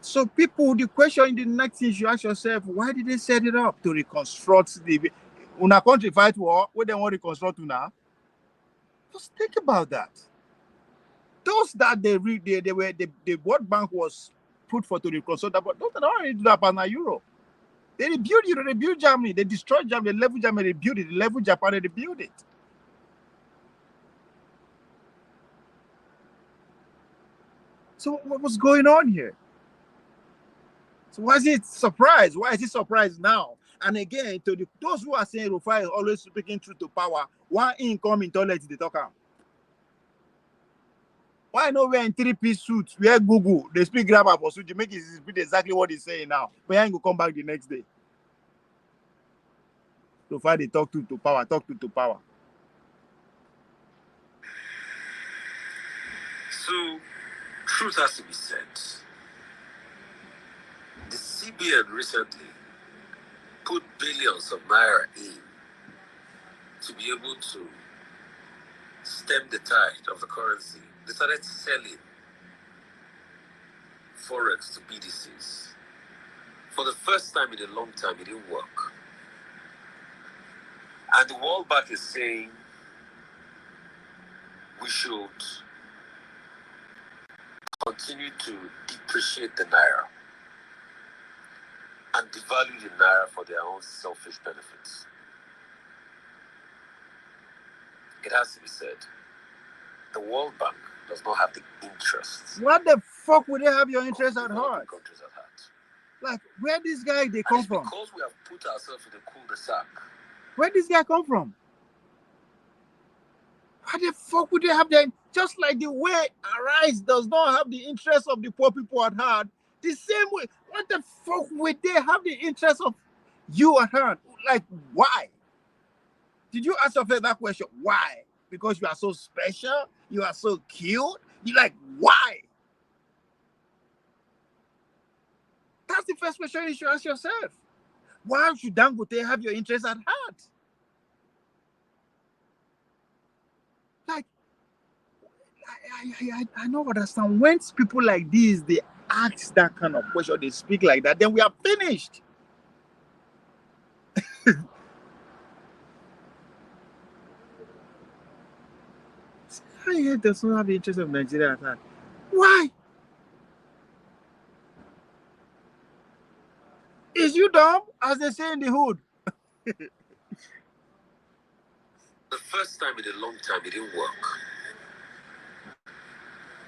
So people, the question, the next thing you ask yourself, why did they set it up? To reconstruct the una country fight war, what they want to reconstruct now? Just think about that. Those that the World Bank was put for to reconstruct that, but those that already do that by Europe. They rebuild Europe, they rebuild Germany, they destroyed Germany, they level Germany, they build it, they level Japan, they rebuild it. So what was going on here? So why is it surprised? Why is it surprised now? And again, to those who are saying Rufai is always speaking truth to power, why income in toilet they talk about? Why not wear in 3-piece suits, wear Google, they speak grammar for suit, you make it repeat exactly what he's saying now, but he ain't go come back the next day. Rufai they talk truth to power, talk truth to power. So, truth has to be said. The CBN recently put billions of naira in to be able to stem the tide of the currency. They started selling forex to BDCs. For the first time in a long time, it didn't work. And the World Bank is saying we should continue to depreciate the naira and devalue the naira for their own selfish benefits. It has to be said, the World Bank does not have the interests. What the fuck would they have your interest at heart? Countries at heart. Like, where this guy they come from? Because we have put ourselves in a cul-de-sac. Where this guy come from? How the fuck would they have that? Just like the way Arise does not have the interest of the poor people at heart, the same way, what the fuck would they have the interest of you at heart? Like, why? Did you ask yourself that question? Why? Because you are so special? You are so cute? You like, why? That's the first question you should ask yourself. Why should Dangote have your interest at heart? Like, I don't understand. When people like this, they ask that kind of question, they speak like that, then we are finished. I does not have the interest of Nigeria at heart. Why? Is you dumb, as they say in the hood? The first time in a long time, it didn't work.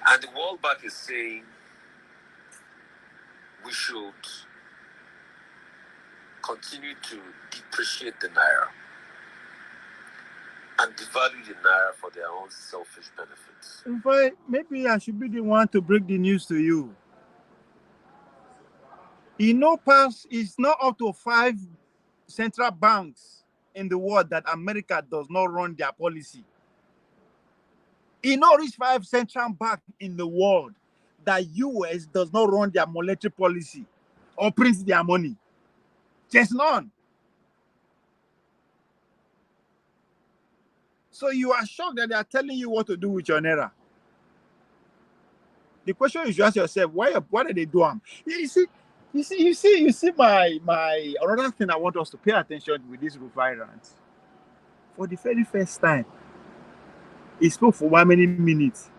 And the World Bank is saying we should continue to depreciate the naira and devalue the naira for their own selfish benefits. But maybe I should be the one to break the news to you. It's not up to 5 central banks in the world that America does not run their policy. Reach 5 central banks in the world that US does not run their monetary policy or print their money. Just none. So you are shocked that they are telling you what to do with your naira. The question is, you ask yourself, why do they do them? You see my another thing I want us to pay attention with this Rufai rant. For the very first time, he spoke for how many minutes?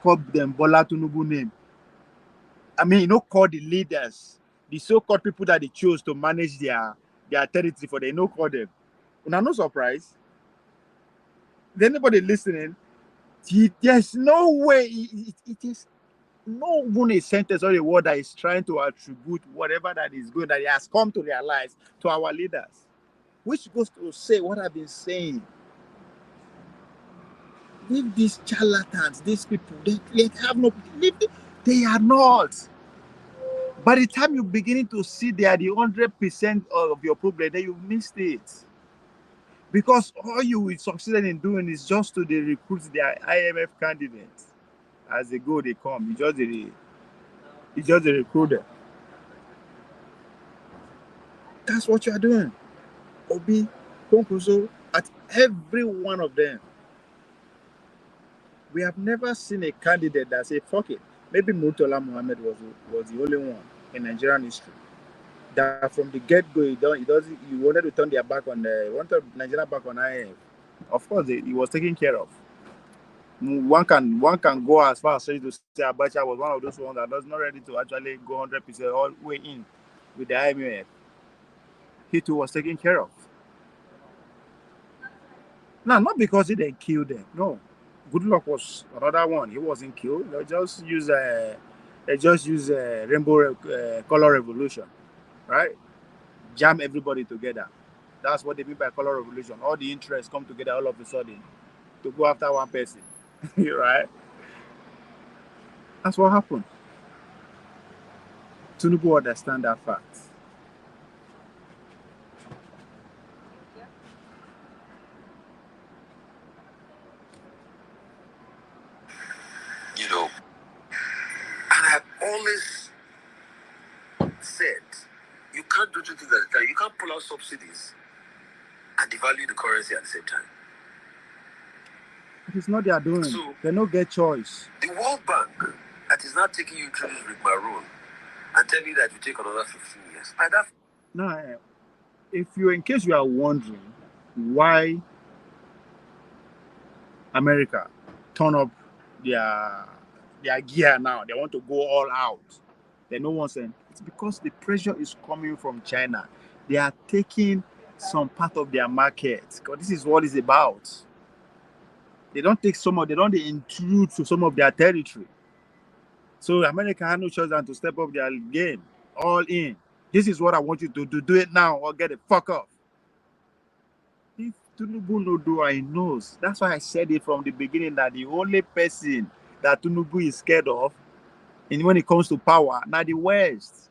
Called them Bola Tinubu name. I mean, call the leaders, the so-called people that they chose to manage their territory for them, call them. Now, no surprise. Is anybody listening? There's no way it is no even a sentence or a word that is trying to attribute whatever that is good that he has come to realize to our leaders, which goes to say what I've been saying. Leave these charlatans, these people. They have no. They are not. By the time you're beginning to see they are the 100% of your problem, then you missed it. Because all you will succeed in doing is just to recruit their IMF candidates. As they go, they come. You just recruit them. That's what you are doing. Obi, Konkuso, at every one of them. We have never seen a candidate that say, fuck it. Maybe Murtala Mohammed was the only one in Nigerian history that from the get-go he wanted to turn their back on Nigeria back on IMF. Of course, he was taken care of. One can go as far as to say Abacha was one of those ones that was not ready to actually go 100% all the way in with the IMF. He too was taken care of. Now, not because he didn't kill them. No, Goodluck was another one. He wasn't killed. They just use rainbow color revolution, right? Jam everybody together. That's what they mean by color revolution. All the interests come together all of a sudden to go after one person, right? That's what happened. Tinubu understand that fact. You know, and I've always said, you can't do two things at a time. You can't pull out subsidies and devalue the currency at the same time. It's not their doing. So, they don't get choice. The World Bank that is not taking you through this rigmarole and telling you that you take another 15 years. Now, in case you are wondering why America turn up their gear now, they want to go all out. They no one saying it's because the pressure is coming from China. They are taking some part of their market because this is what it's about. They don't intrude to some of their territory. So America had no choice than to step up their game, all in. This is what I want you to do. Do it now or get the fuck off. If Tinubu no do, I knows. That's why I said it from the beginning that the only person that Tinubu is scared of, and when it comes to power, now the West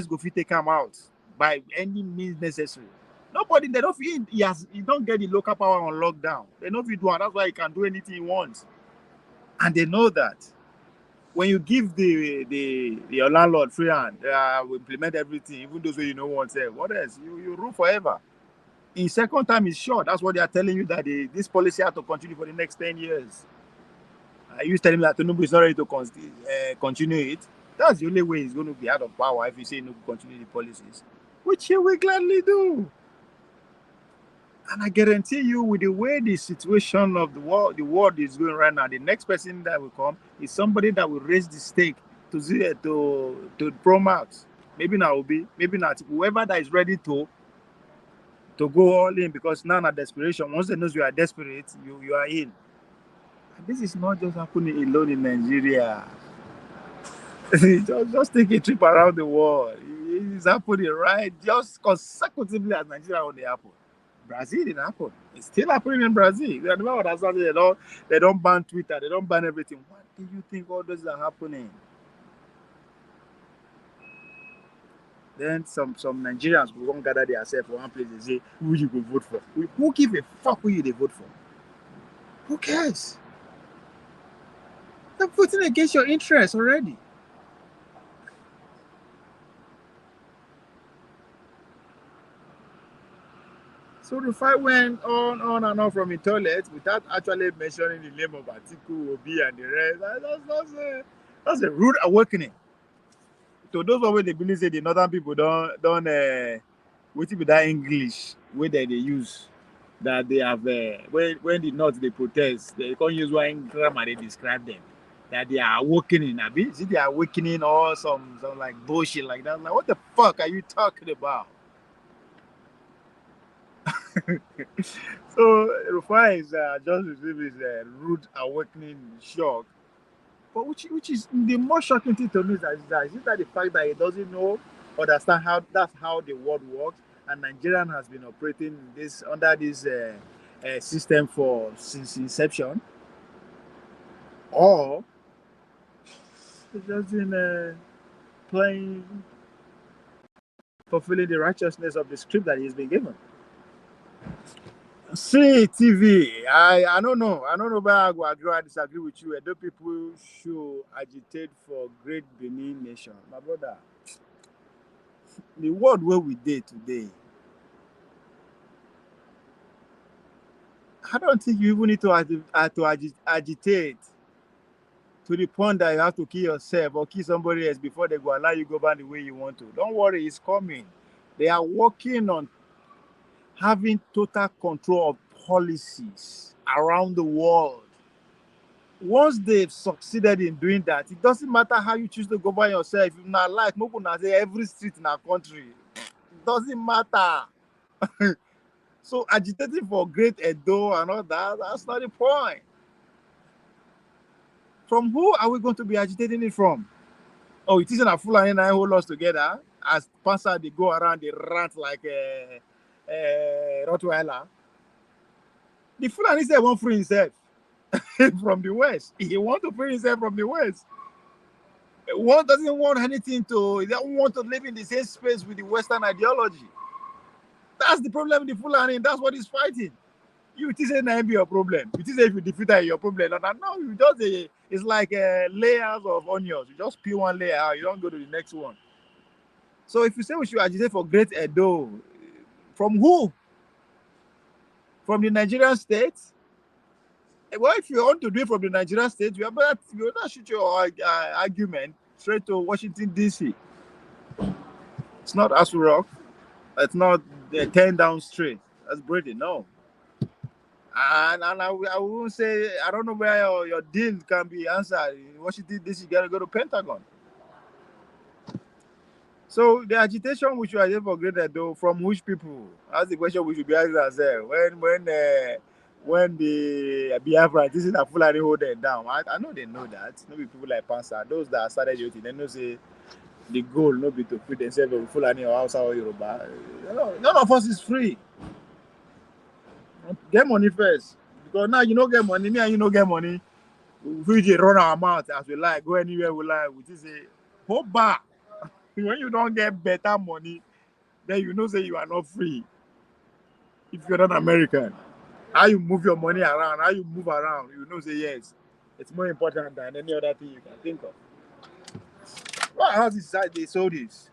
go fit take him out by any means necessary. Nobody, they don't feel he don't get the local power on lockdown. They don't feel do it. That's why he can do anything he wants. And they know that. When you give your landlord free hand, we implement everything, even those way you know what say. What else? You rule forever. In second time is short. That's what they are telling you, that this policy has to continue for the next 10 years. You telling me that Tinubu is not ready to continue it? That's the only way he's going to be out of power if you say no continue the policies, which he will gladly do. And I guarantee you, with the way the situation of the world is going right now, the next person that will come is somebody that will raise the stake to Pro Max. Maybe not Obi, maybe not whoever that is ready to go all in, because now at desperation, once they know you are desperate, you are in. And this is not just happening alone in Nigeria. just take a trip around the world. It's happening right just consecutively as Nigeria only happen. Brazil didn't happen. It's still happening in Brazil. They don't ban Twitter. They don't ban everything. What do you think all those are happening? Then some Nigerians will won't gather themselves for one place and say, who you go vote for? Who give a fuck who you they vote for? Who cares? They're voting against your interests already. So the fight went on and on from the toilet without actually mentioning the name of Atiku, Obi, and the rest. That's a rude awakening. To those where they believe say the northern people don't waiting with that English where they use, that they have when the north they protest, they can't use one grammar they describe them, that they are awakening. See, they are awakening or some like bullshit like that. Like, what the fuck are you talking about? So Rufai is just received his rude awakening shock. But which is the more shocking thing to me is that the fact that he doesn't understand how the world works, and Nigerian has been operating under this system since inception. or it's just in playing, fulfilling the righteousness of the script that he's been given. See, TV. I don't know. I don't know where I go agree or disagree with you. Edo people should agitate for great Benin nation. My brother, the world where we did today, I don't think you even need to agitate to the point that you have to kill yourself or kill somebody else before they go allow you go back the way you want to. Don't worry, it's coming. They are working on having total control of policies around the world. Once they've succeeded in doing that, it doesn't matter how you choose to govern yourself. If not like Mokuna say every street in our country, it doesn't matter. So agitating for great Edo and all that, that's not the point. From who are we going to be agitating it from? Oh, it isn't a Fulani and I hold us together. As pastor, they go around, they rant like a Rottweiler. The Fulani said won't free himself from the West. He wants to free himself from the West. One doesn't want anything to, he doesn't want to live in the same space with the Western ideology. That's the problem with the Fulani, and that's what he's fighting. You it is not be your problem. It is if you defeat that your problem. No, you just it's like layers of onions. You just peel one layer out, you don't go to the next one. So if you say we should agitate for great Edo, from who? From the Nigerian state? Well, if you want to do it from the Nigerian state, you better shoot your argument straight to Washington D.C. It's not Asu Rock. It's not 10 down straight. That's Britain, no. And I won't say, I don't know where your deal can be answered. In Washington D.C., you got to go to Pentagon. So the agitation which you are here for greater though, from which people? That's the question we should be asking ourselves. When the Biafra, this is a Fulani hold them down. I know they know that. Maybe people like Pansa, those that started duty, they know say the goal not be to put themselves with Fulani or Hausa or Yoruba. None of us is free. Get money first. Because now you don't get money, me and you don't get money. We just run our mouth as we like, go anywhere we like. We just say, hold back. When you don't get better money, then you know say you are not free. If you're not American, how you move your money around, how you move around, you know say yes. It's more important than any other thing you can think of. Well, how decide they sold this?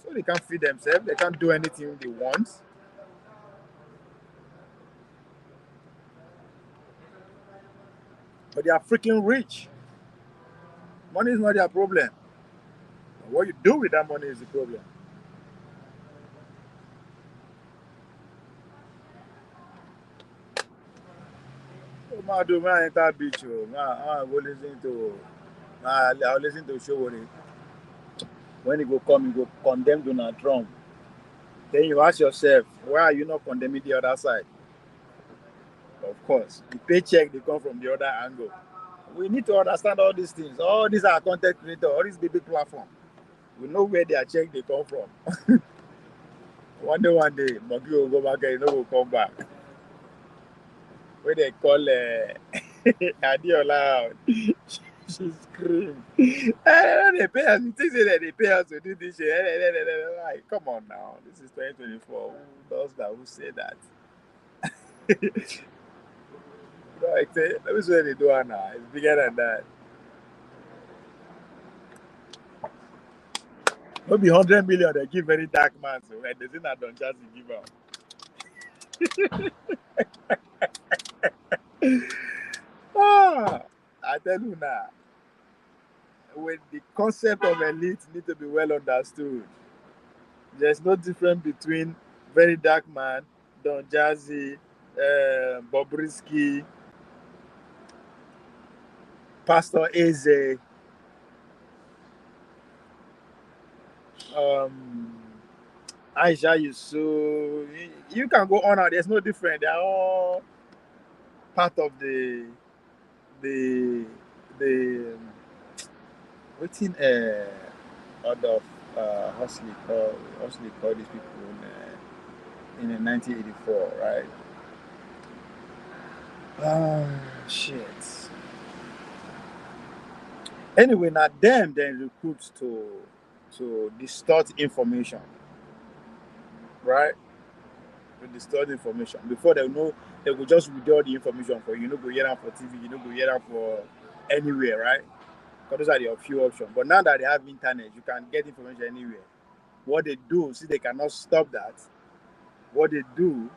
So they can't feed themselves, they can't do anything they want. But they are freaking rich. Money is not their problem. What you do with that money is the problem. I do my entire beach. I will listen to Showore. When he go come, he go condemn Donald Trump. Then you ask yourself, why are you not condemning the other side? Of course, the paycheck they come from the other angle. We need to understand all these things. All these are content creators, all these big platform. We know where their check they come from. one day, Monkey will go back and you know will come back. When they call Adiola, she scream. They pay us. You think that they pay us to do this shit? Like, come on now. This is 2024. Who does that? Who say that? Like, let me see what they do now. It's bigger than that. Maybe 100 million they give very dark man, so they say that don't just give out. I tell you now, when the concept of elite need to be well understood, there's no difference between very dark man, Don Jazzy, Bobrisky, Pastor Eze, Aisha Yusuf. You can go on out. There's no difference. They are all part of the waiting other Huxley called these people in 1984, right? Shit. Anyway, now them then recruit to distort information, right? To distort information. Before they know, they will just withdraw the information for you. You know, go hear that for TV, you know, go hear that for anywhere, right? Because those are your few options. But now that they have internet, you can get information anywhere. What they do, see, they cannot stop that. What they do,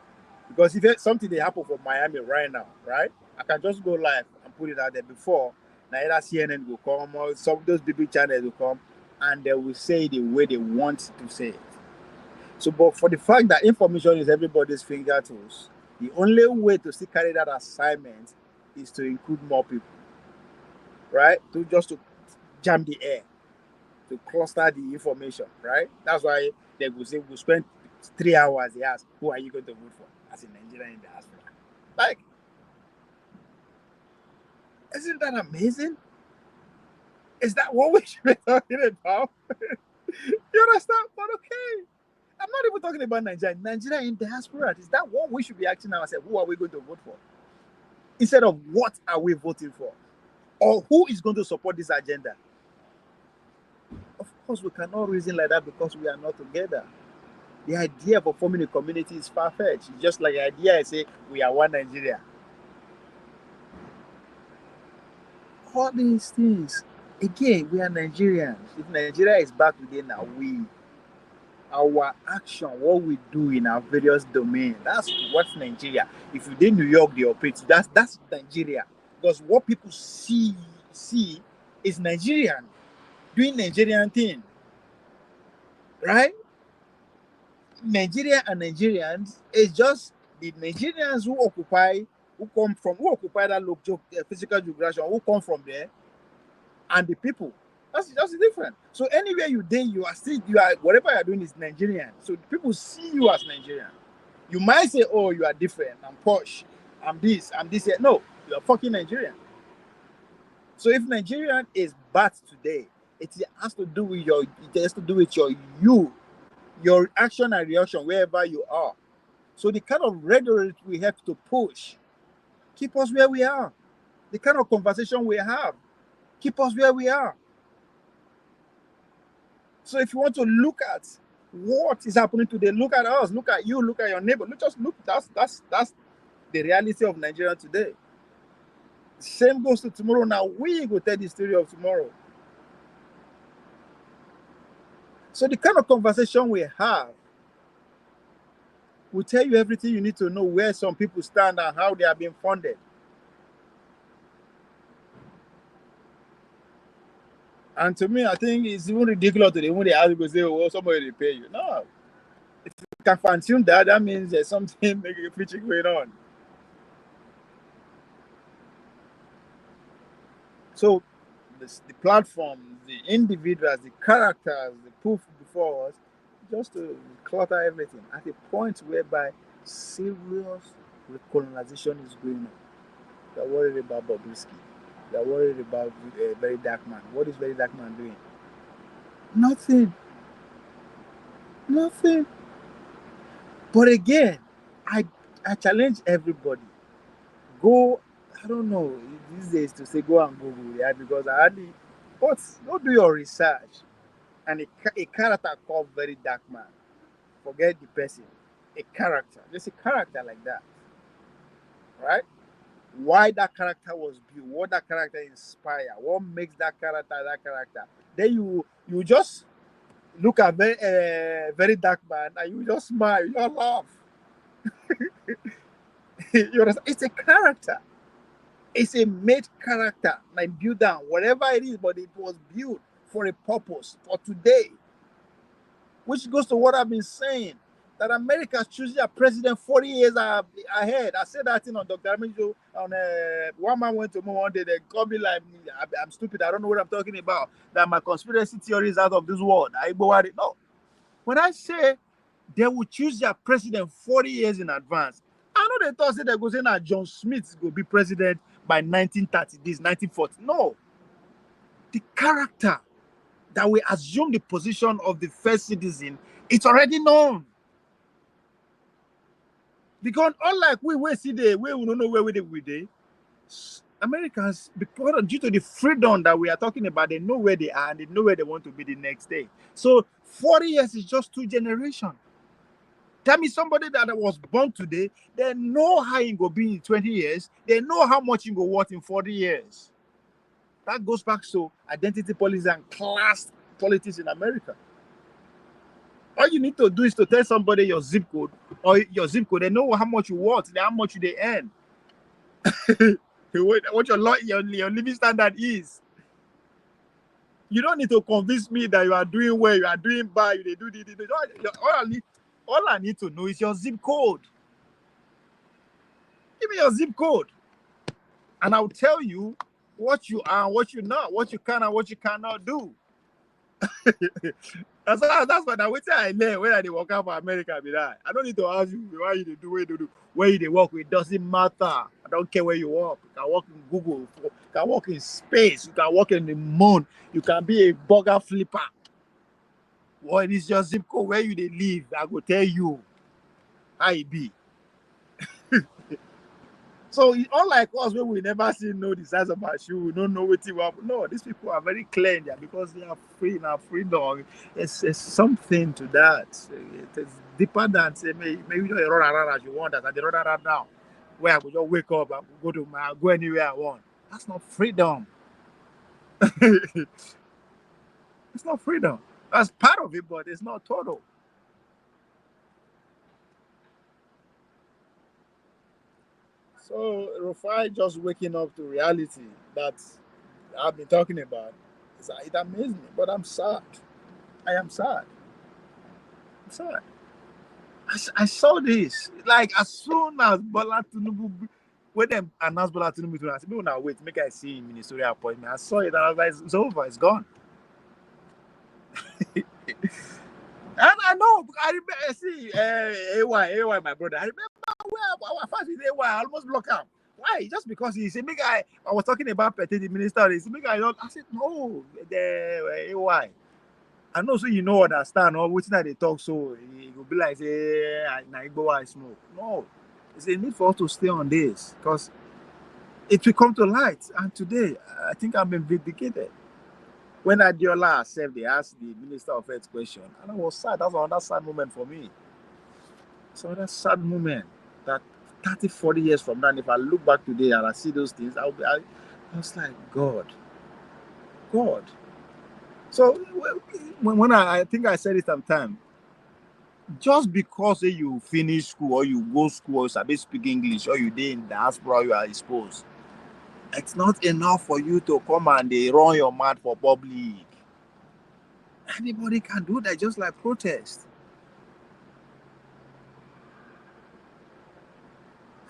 because if something they happen for Miami right now, right? I can just go live and put it out there before. Now either CNN will come or some of those big channels will come and they will say the way they want to say it. So, but for the fact that information is everybody's finger tools, the only way to still carry that assignment is to include more people, right? To jam the air, to cluster the information, right? That's why they will say we'll spend 3 hours. They ask, who are you going to vote for? As in Nigeria in diaspora. Like, isn't that amazing? Is that what we should be talking about? You understand? But okay. I'm not even talking about Nigeria. Nigeria in diaspora. Is that what we should be asking ourselves? Who are we going to vote for? Instead of what are we voting for? Or who is going to support this agenda? Of course, we cannot reason like that because we are not together. The idea of forming a community is far-fetched. It's just like the idea I say we are one Nigeria. All these things, again, we are Nigerians. If Nigeria is back today now, our action, what we do in our various domains, that's what's Nigeria. If you did New York, they operate. That's Nigeria. Because what people see is Nigerian doing Nigerian thing, right? Nigeria and Nigerians is just the Nigerians who occupy that physical geography, who come from there, and the people. That's different. So anywhere you are whatever you're doing is Nigerian. So people see you as Nigerian. You might say, oh, you are different, I'm posh, I'm this. No, you are fucking Nigerian. So if Nigerian is bad today, it has to do with your action and reaction wherever you are. So the kind of rhetoric we have to push keep us where we are. The kind of conversation we have keep us where we are. So if you want to look at what is happening today, look at us, look at you, look at your neighbor. That's the reality of Nigeria today. Same goes to tomorrow. Now we go tell the story of tomorrow. So the kind of conversation we have will tell you everything you need to know, where some people stand and how they are being funded. And to me, I think it's even ridiculous today when they ask people, say, well, somebody will pay you. No. If you can fine-tune that means there's something fishy going on. So the platforms, the individuals, the characters, the proof before us, just to clutter everything at a point whereby serious recolonization is going on. They're worried about Bobrisky. They're worried about Very Dark Man. What is Very Dark Man doing? Nothing. But again, I challenge everybody. Go, I don't know these days to say go and Google, yeah, because go do your research. And a character called Very Dark Man. Forget the person. A character. Just a character like that. Right? Why that character was built, what that character inspired, what makes that character. Then you just look at Very Dark Man and you just smile, you just laugh. It's a character. It's a made character, like built down, whatever it is, but it was built for a purpose, for today. Which goes to what I've been saying, that America is choosing a president 40 years ahead. I said that thing on Dr. Amijo, on one man went to me one day, they called me like, I'm stupid, I don't know what I'm talking about, that my conspiracy theory is out of this world. No. When I say they will choose their president 40 years in advance, I know they thought they go say that John Smith will be president by 1930, this 1940. No. The character that will assume the position of the first citizen, it's already known. Because unlike we see the way we don't know where we dey, Americans, because due to the freedom that we are talking about, they know where they are and they know where they want to be the next day. So 40 years is just 2 generations. Tell me somebody that was born today, they know how it will be in 20 years. They know how much it will worth in 40 years. That goes back to identity politics and class politics in America. All you need to do is to tell somebody your zip code or your zip code. They know how much you worth, how much they earn, what your living standard is. You don't need to convince me that you are doing well, you are doing bad, you do this. All I need to know is your zip code. Give me your zip code, and I'll tell you what you are, what you not, what you can and what you cannot do. that's what I wait till I learn when I walk out for America. Be that I don't need to ask you why you do, where you work. It doesn't matter. I don't care where you work. You can work in Google. You can work in space. You can work in the moon. You can be a burger flipper. What is your zip code? Where you they live? I will tell you how it be. So it's unlike us where we never see no the size of our shoe, we don't know what you want. No, these people are very clear in there because they are free now, freedom. It's something to that. It's deeper than say maybe you don't run around as you want that. I run around now. Where I could just wake up and go anywhere I want. That's not freedom. It's not freedom. That's part of it, but it's not total. So Rufai just waking up to reality that I've been talking about. It amazes me, but I'm sad. I am sad. I'm sad. I saw this like as soon as Bola Tinubu, when they announced Bola Tinubu, I said, "No, now wait, make I see ministerial appointment." I saw it and I was like, "It's over. It's gone." And I know, I remember, see, AY, my brother. I remember where our first is AY, I almost block out. Why? Just because he said, I was talking about the minister. He said, I said, no, the AY. I know, so you know, understand, or which night they talk, so it will be like, say, I go, I smoke. No, it's a need for us to stay on this because it will come to light. And today, I think I've been vindicated. When Adiola herself, they asked the Minister of Health question, and I was sad. That's another sad moment for me. It's another sad moment that 30, 40 years from now, if I look back today and I see those things, I was like, God. So when I think I said it sometime, just because you finish school or you go school or you speak English or you did in diaspora, you are exposed. It's not enough for you to come and they run your mouth for public. Anybody can do that, just like protest.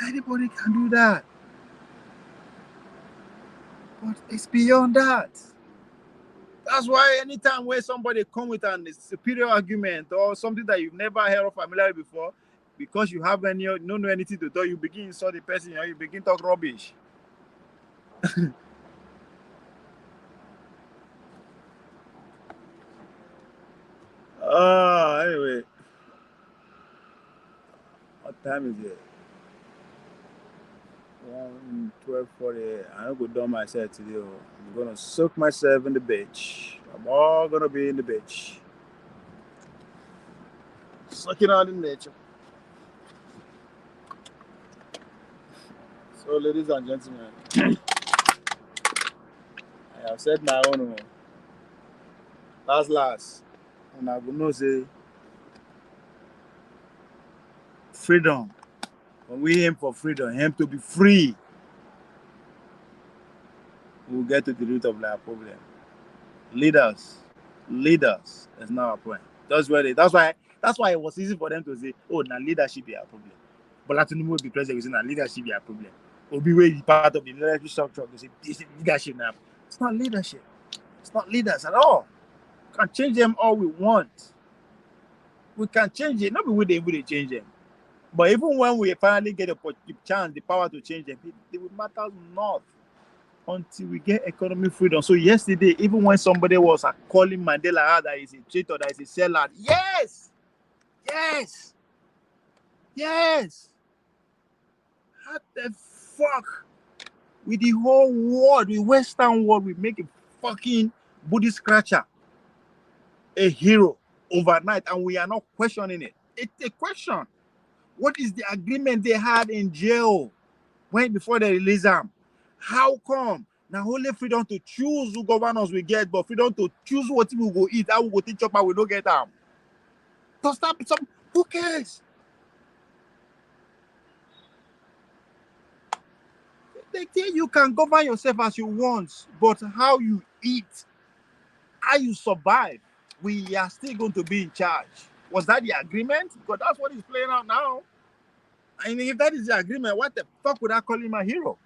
Anybody can do that. But it's beyond that. That's why anytime where somebody come with a superior argument or something that you've never heard of familiar before, because you don't know anything to tell, you begin to insult the person, you begin to talk rubbish. Anyway. What time is it? 12:40. I'm gonna go down myself today. I'm gonna soak myself in the beach. I'm all gonna be in the beach. Sucking out in nature. So, ladies and gentlemen, I have said my own. Last. And I'm gonna say freedom. When we aim for freedom, aim to be free, we'll get to the root of our problem. Leaders, is not our point. That's why it was easy for them to say, "Oh, now leadership is our problem." But Tinubu will be president, now leadership is our problem. Obi will be part of the leadership structure. They say, "This is leadership now." It's not leadership. It's not leaders at all. We can change them all we want. We can change it. Not be we able to change them. But even when we finally get the chance, the power to change them, it will matter not until we get economic freedom. So yesterday, even when somebody was calling Mandela out that he's a traitor, that he's a sellout, yes. What the fuck? with the whole world, the Western world, we make a fucking booty scratcher a hero overnight, and we are not questioning it. It's a question. What is the agreement they had in jail before they release them? How come? Now only freedom to choose who governors we get, but freedom to choose what we go eat, how we go teach up, and we don't get them. To stop some, who cares? They tell you can govern yourself as you want, but how you eat, how you survive, we are still going to be in charge. Was that the agreement? Because that's what is playing out now. And if that is the agreement, what the fuck would I call him a hero?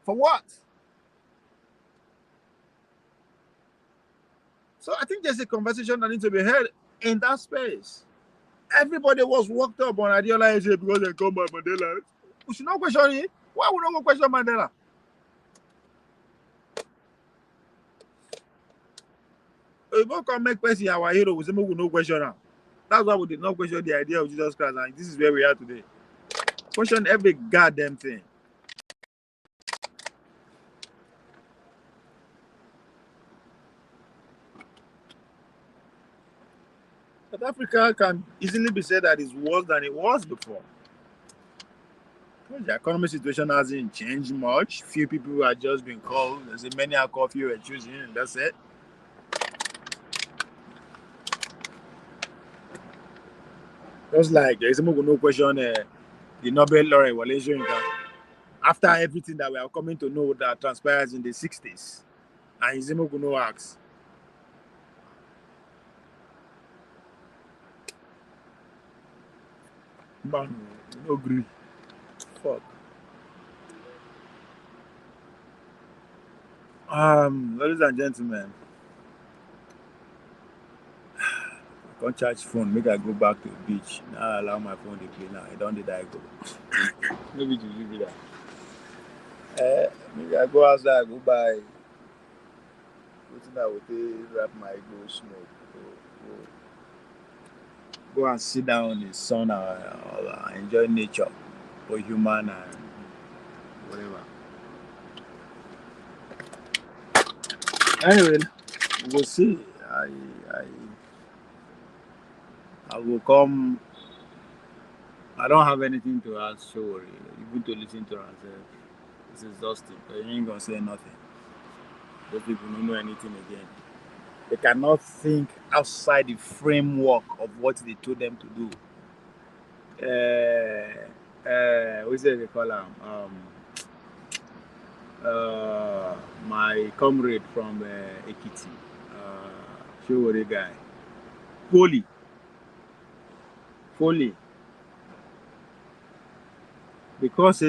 For what? So I think there's a conversation that needs to be had in that space. Everybody was worked up on Adiola because they come by Mandela. We should not question it. Why would not go question Mandela? If we can make person our hero, we say we will not question him. That's why we did not question the idea of Jesus Christ, and this is where we are today. Question every goddamn thing. South Africa can easily be said that it's worse than it was before. The economic situation hasn't changed much. Few people are just being called. There's many are called, few are choosing, and that's it. Just like there's no question the Nobel laureate Wale Soyinka, after everything that we are coming to know that transpires in the 60s, and he's going to ask. Man, no agree. Fuck. Ladies and gentlemen, I can't charge phone. Make I go back to the beach. Now I allow my phone to play now. I don't need that go. Maybe to leave it there. Maybe I go outside, go buy. I would wrap my go smoke. Go and sit down in the sun or enjoy nature or human and whatever. Anyway, we'll see. I will come. I don't have anything to ask, sure. Even to listen to ourselves. It's exhausting. You ain't gonna say nothing. Those people don't know anything again. They cannot think outside the framework of what they told them to do. What's it they call them? My comrade from Ekiti, Showore guy, Foley, because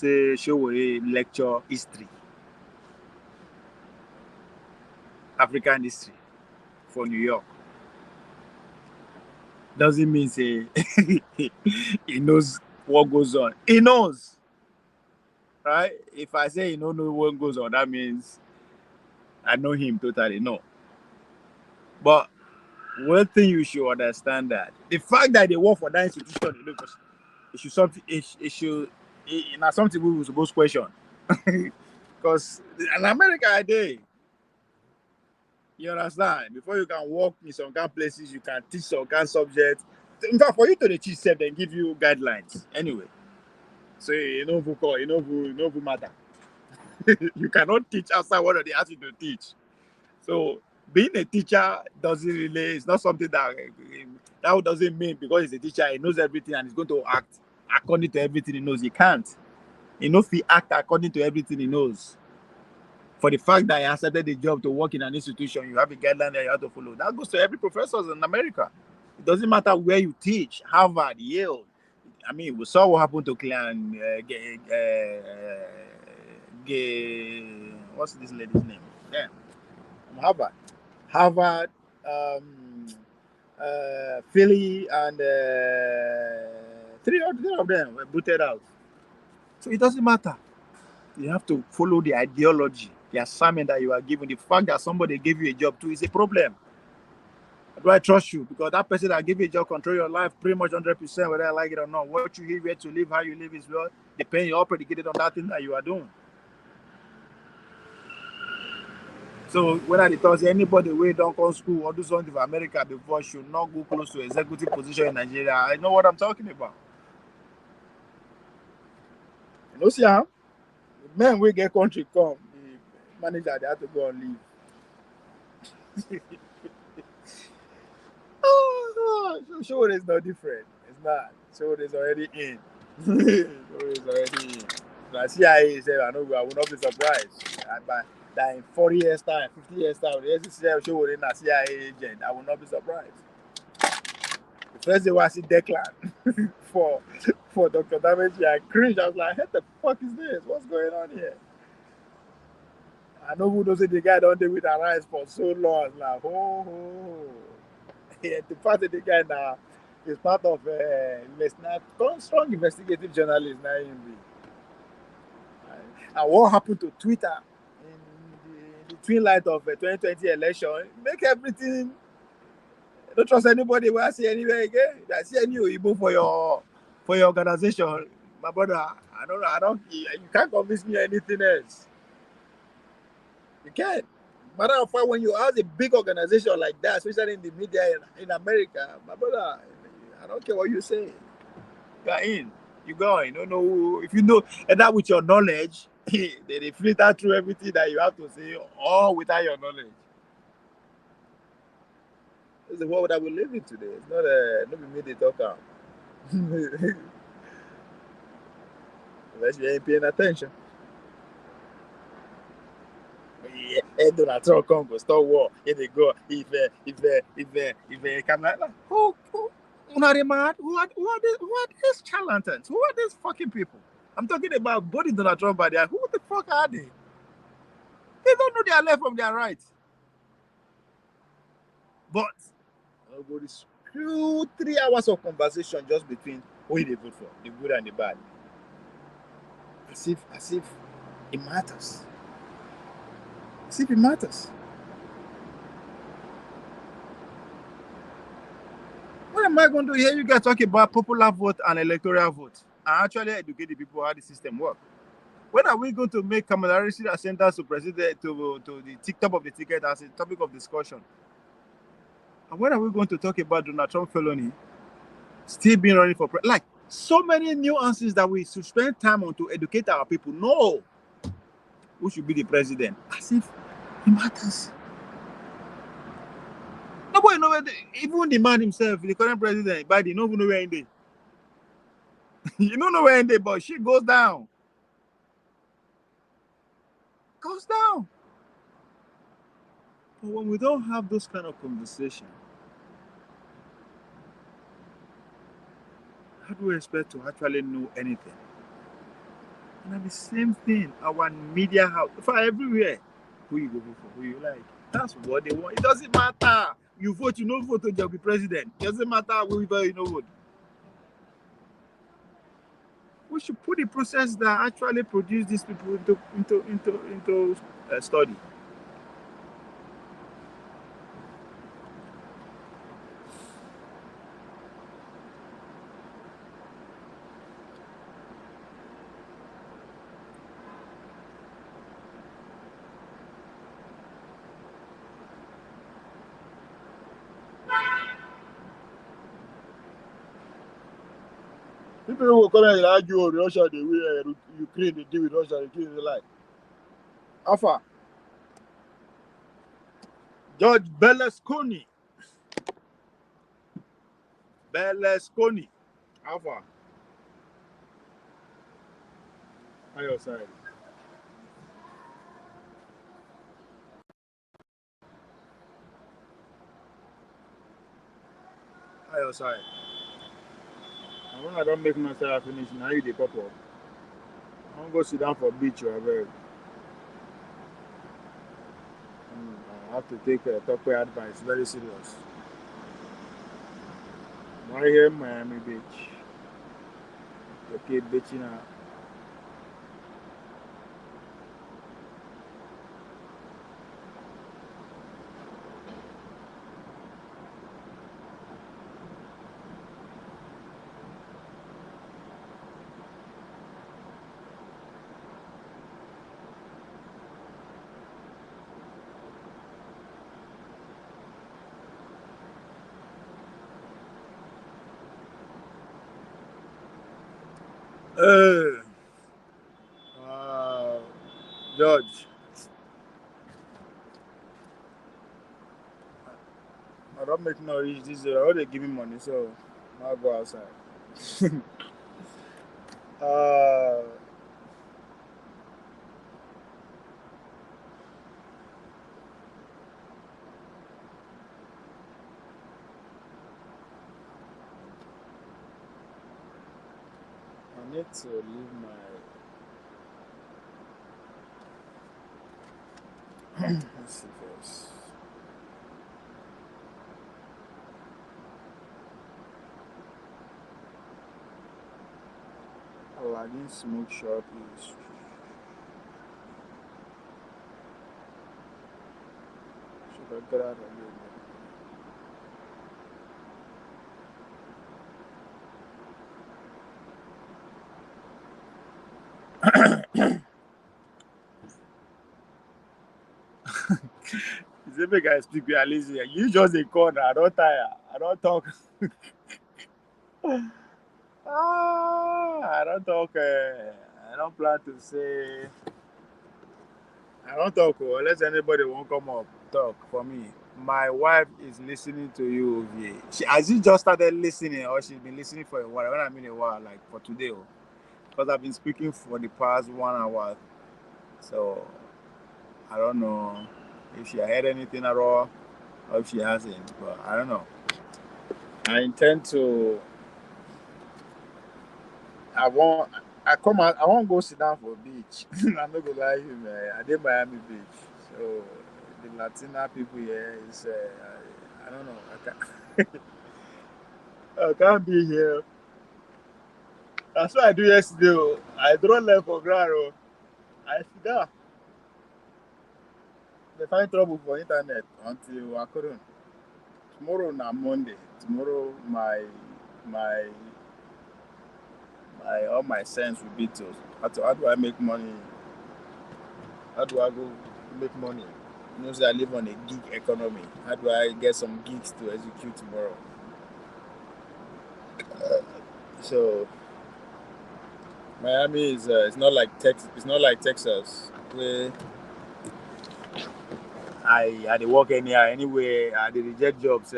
Showore lecture history, African history for New York. Doesn't mean say he knows what goes on. He knows, right? If I say he don't know what goes on, that means I know him totally. No. But one thing you should understand that the fact that they work for that institution, it should something. It should. Not something we were supposed to question, because in America, you understand. Before you can work in some kind of places, you can teach some kind of subjects. In fact, for you to teach self, then give you guidelines anyway. So you know who matter. You cannot teach outside what they ask you to teach. So being a teacher doesn't really. It's not something that doesn't mean because he's a teacher he knows everything and he's going to act according to everything he knows. He can't. He knows he act according to everything he knows. For the fact that he accepted the job to work in an institution, you have a guideline that you have to follow. That goes to every professor in America. It doesn't matter where you teach, Harvard, Yale. I mean, we saw what happened to Clean. What's this lady's name? Yeah, from Harvard, Philly, and three of them were booted out. So it doesn't matter. You have to follow the ideology, the assignment that you are given. The fact that somebody gave you a job too is a problem. Do I trust you? Because that person that give you a job control your life pretty much 100%, whether I like it or not. What you live, where to live, how you live is well depending. You're predicated on that thing that you are doing. So when I tell you anybody who don't come school or do something for America before should not go close to executive position in Nigeria. I know what I'm talking about. You know, see how men will get country come, the manager they have to go and leave. Oh, sure is no different. It's not. Sure is already in. Sure is already in. Now CIA said, I know I will not be surprised. That in 40 years time, 50 years time, the SCCL show in a CIA agent, I will not be surprised. The first day I see Declan for Dr. Damage, I cringed. I was like, what the fuck is this? What's going on here? I know who knows it, the guy don't deal with our eyes for so long. It's like, ho. Yeah, the fact that the guy now is part of strong investigative journalist now in and what happened to Twitter in the twin light of 2020 election make everything. Don't trust anybody when I see anywhere again. I see any Oyibo for your organization, my brother. I don't. You can't convince me anything else. You can't. Matter of fact, when you have a big organization like that, especially in the media in America, my brother, I don't care what you say. You're in. You go. You don't know if you know, and that with your knowledge, they filter through everything that you have to say, all without your knowledge. This is the world that we live in today. It's not me they talk out. Unless you ain't paying attention. Yeah, and Donald Trump come go start war. Here they go. If come like who are they mad? Who are these charlatans? Who are these fucking people? I'm talking about body Donald Trump by there. Who the fuck are they? They don't know their left from their right. But I'll go this 2-3 hours of conversation just between who they vote for, the good and the bad. As if it matters. As if it matters. What am I going to hear you guys talk about popular vote and electoral vote and actually educate the people how the system works? When are we going to make Kamala Harris ascend us to president to the top of the ticket as a topic of discussion? And when are we going to talk about Donald Trump felony still being running for president? Like so many nuances that we should spend time on to educate our people. No, who should be the president? As if it matters. Nobody know even the man himself, the current president, Biden, you don't even know where in there. You don't know where in there, but shit goes down. Goes down. But when we don't have those kind of conversation, how do we expect to actually know anything? And the same thing, our media house, for everywhere, who you go vote for, who you like. That's what they want. It doesn't matter. You vote, you no vote, you'll be president. It doesn't matter whoever you know vote. We should put the process that actually produce these people into study. People will come and argue, oh, Russia, the way Ukraine, they deal with Russia, they deal with like. Alpha. George Berlusconi. Alpha. On your side. On your side. And when I don't make myself finish, now you the pop up. I don't go sit down for beach or whatever. I have to take top advice very serious. Right here in Miami Beach. Okay, bitching out. Uh, George, I don't make no reach this year. I already give me money, so I'll go outside. uh, I need to leave my. Let's see first. Aladdin Smoke Shop is. Should I get out of here? Say make I speak with Alicia. You just a corner. I don't tire. I don't talk. I don't talk. I don't plan to say. I don't talk unless anybody won't come up talk for me. My wife is listening to you, OVA. Has she just started listening, or she's been listening for a while? When I mean a while, like for today, because I've been speaking for the past 1 hour, so I don't know if she heard anything at all, or if she hasn't. But I don't know. I intend to. I want. I come out. I won't go sit down for beach. I'm not gonna lie to you, man. I did Miami Beach, so the Latina people here is. I don't know. I can't be here. That's what I do yesterday. I draw left for ground. I sit down. They find trouble for internet until I couldn't. Tomorrow na Monday. Tomorrow my all my sense will be to how do I make money? How do I go make money? You know, say I live on a gig economy. How do I get some gigs to execute tomorrow? So Miami is it's not like Texas. It's not like Texas where I dey work anywhere. I dey reject jobs.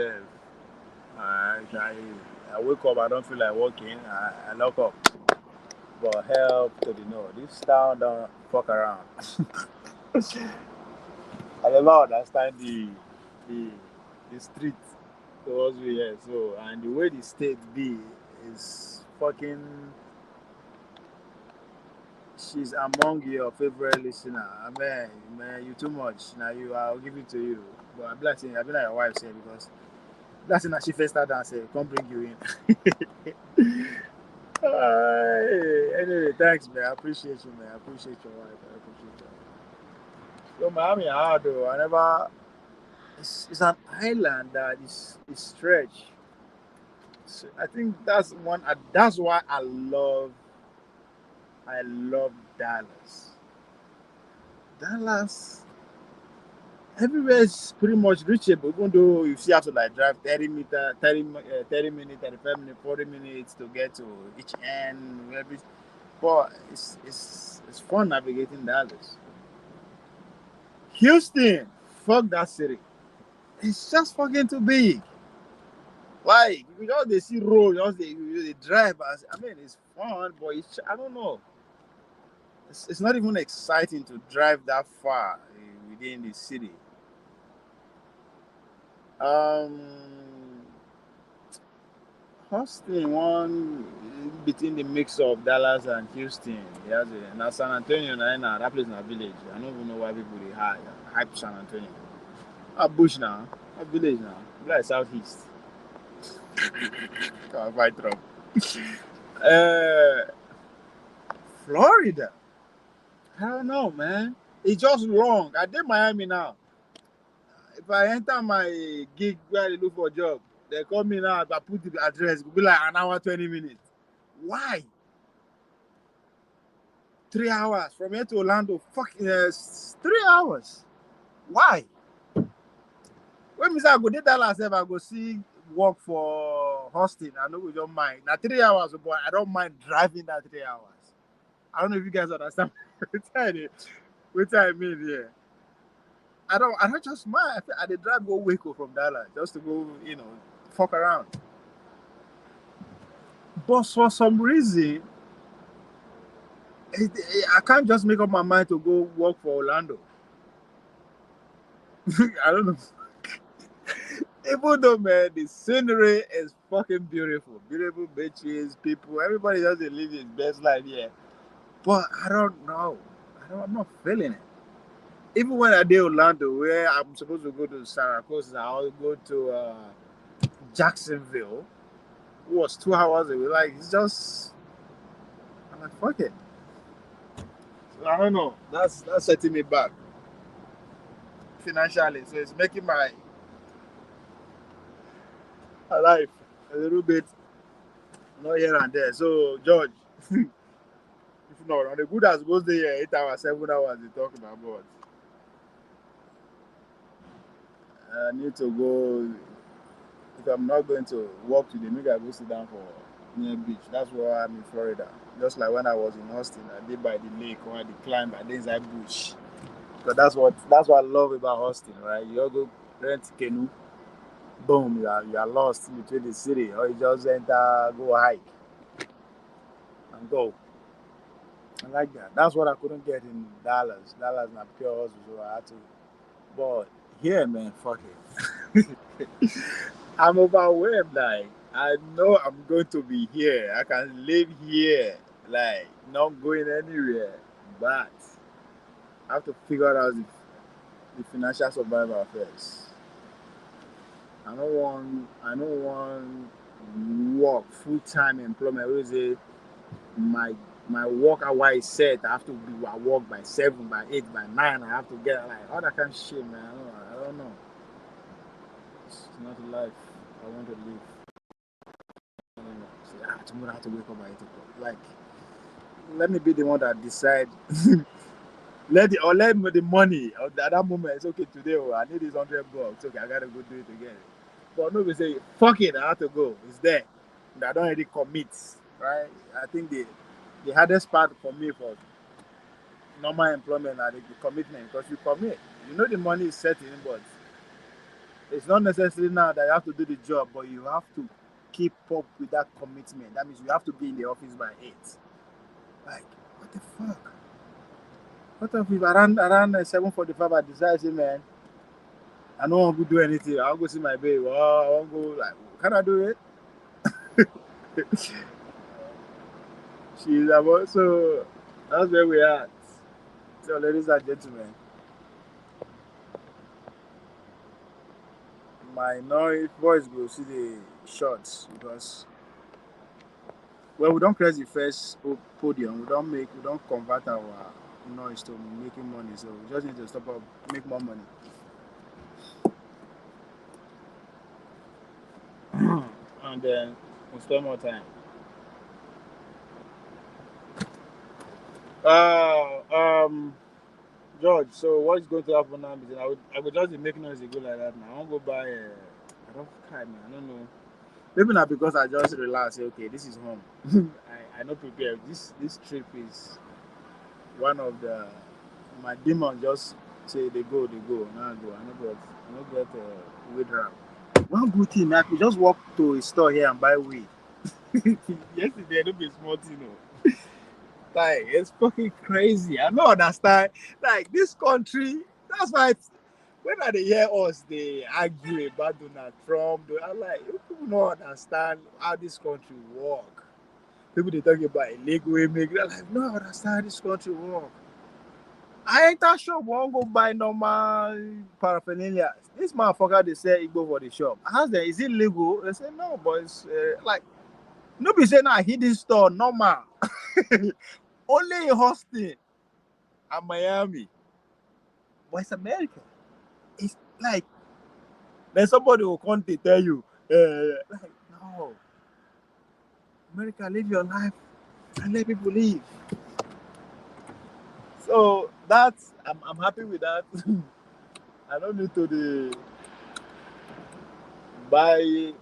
I wake up. I don't feel like working. I lock up. But help to the no. This town don't fuck around. I never understand the the street towards me here. So and the way the state be is fucking. She's among your favorite listener. I mean, man, you too much. Now I'll give it to you. But I'm like saying, I've been like your wife said because that's that she first started and said, "Come bring you in." Anyway, thanks, man. I appreciate you, man. I appreciate your wife. I appreciate you. So Miami, hard though. I never. It's an island that is stretched. So I think that's one. That's why I love Dallas. Dallas, everywhere is pretty much reachable, even though you still have to like drive 30 minutes, 35 minutes, 40 minutes to get to each end. But it's fun navigating Dallas. Houston, fuck that city. It's just fucking too big. Like you just they see road, they drive. I mean, it's fun, but I don't know. It's not even exciting to drive that far within the city. Um, Austin one between the mix of Dallas and Houston. There's now San Antonio now that place in a village. I don't even know why people they hype San Antonio. A bush now, a village now, like southeast. Can't fight Trump. Uh, Florida. I don't know, man. It's just long. I did Miami now. If I enter my gig where I look for a job, they call me now. If I put the address, it will be like an hour, 20 minutes. Why? 3 hours from here to Orlando. Fucking 3 hours. Why? When I go to Dallas, I go see work for hosting, I know we don't mind. Now 3 hours, but I don't mind driving that 3 hours. I don't know if you guys understand what I mean here. I don't just mind. I did drive go Waco from Dallas just to go, fuck around. But for some reason, I can't just make up my mind to go work for Orlando. I don't know. Even though, man, the scenery is fucking beautiful. Beautiful beaches, people, everybody just live his best life here. But I don't know. I'm not feeling it. Even when I did Orlando, where I'm supposed to go to Syracuse, I'll go to Jacksonville. It was 2 hours away. Like, it's just, I'm like, fuck it. So I don't know. That's setting me back financially. So it's making my life a little bit not here and there. So, George, if not, on the good as goes there, 8 hours, 7 hours, they talk about, but I need to go. If I'm not going to walk today, maybe I go sit down for near beach. That's where I'm in Florida. Just like when I was in Austin, I did by the lake, or I did climb by the inside bush. Because that's what I love about Austin, right? You all go rent canoe, boom, you are lost between the city, or you just enter, go hike, and go. I like that. That's what I couldn't get in Dallas. Dallas is not pure hustle, so I had to. But here, man, fuck it. I'm overwhelmed. Like, I know I'm going to be here. I can live here, like, not going anywhere. But I have to figure out the financial survival first. I don't want work full-time employment. Where is it? My work hour is set. I have to be at work by 7, by 8, by 9. I have to get, like, all that kind of shit, man. I don't know. It's not a life I want to live. I don't know. Say, tomorrow I have to wake up by 8 o'clock. Like, let me be the one that decide. let me the money at that moment. It's okay today. I need this $100. Okay, I gotta go do it again. But no, we say fuck it. I have to go. It's there. I don't already commit. Right? I think the hardest part for me for normal employment are the commitment, because you commit. You know the money is set in, but it's not necessary now that you have to do the job, but you have to keep up with that commitment. That means you have to be in the office by 8. Like, what the fuck? What if around 7:45 I decide, say, man, I don't want to do anything. I'll go see my baby. Oh, I want to go, like, can I do it? She's about, so that's where we are. So, ladies and gentlemen, my noise voice go see the shots, because well, we don't create the first podium. We don't convert our noise to making money. So we just need to stop up, make more money. And then we'll spend more time. George, so what's going to happen now? I would just be making noise go like that now. I won't go buy I don't care, man. I don't know. Maybe not, because I just relax, say, okay, this is home. I not prepared. This trip is one of my demons just say they go. Now I go. I not get weed round. One good thing, I could just walk to a store here and buy weed. Yesterday, don't be small thing, no. Like, it's fucking crazy. I don't understand. Like, this country, that's why when they hear us, they argue about Donald Trump. I'm like, you people don't understand how this country work. People, they talk about illegal immigrants. Like, no, I understand how this country work. I ain't that shop. Won't go buy normal paraphernalia. This motherfucker, they say Igbo for the shop. I ask them, is it legal? They say no, but it's like, nobody say now hit this store normal. Only in Austin and Miami. But it's America. It's like, then somebody will come to tell you, like, no. America, live your life and let people live. So that's, I'm happy with that. I don't need to buy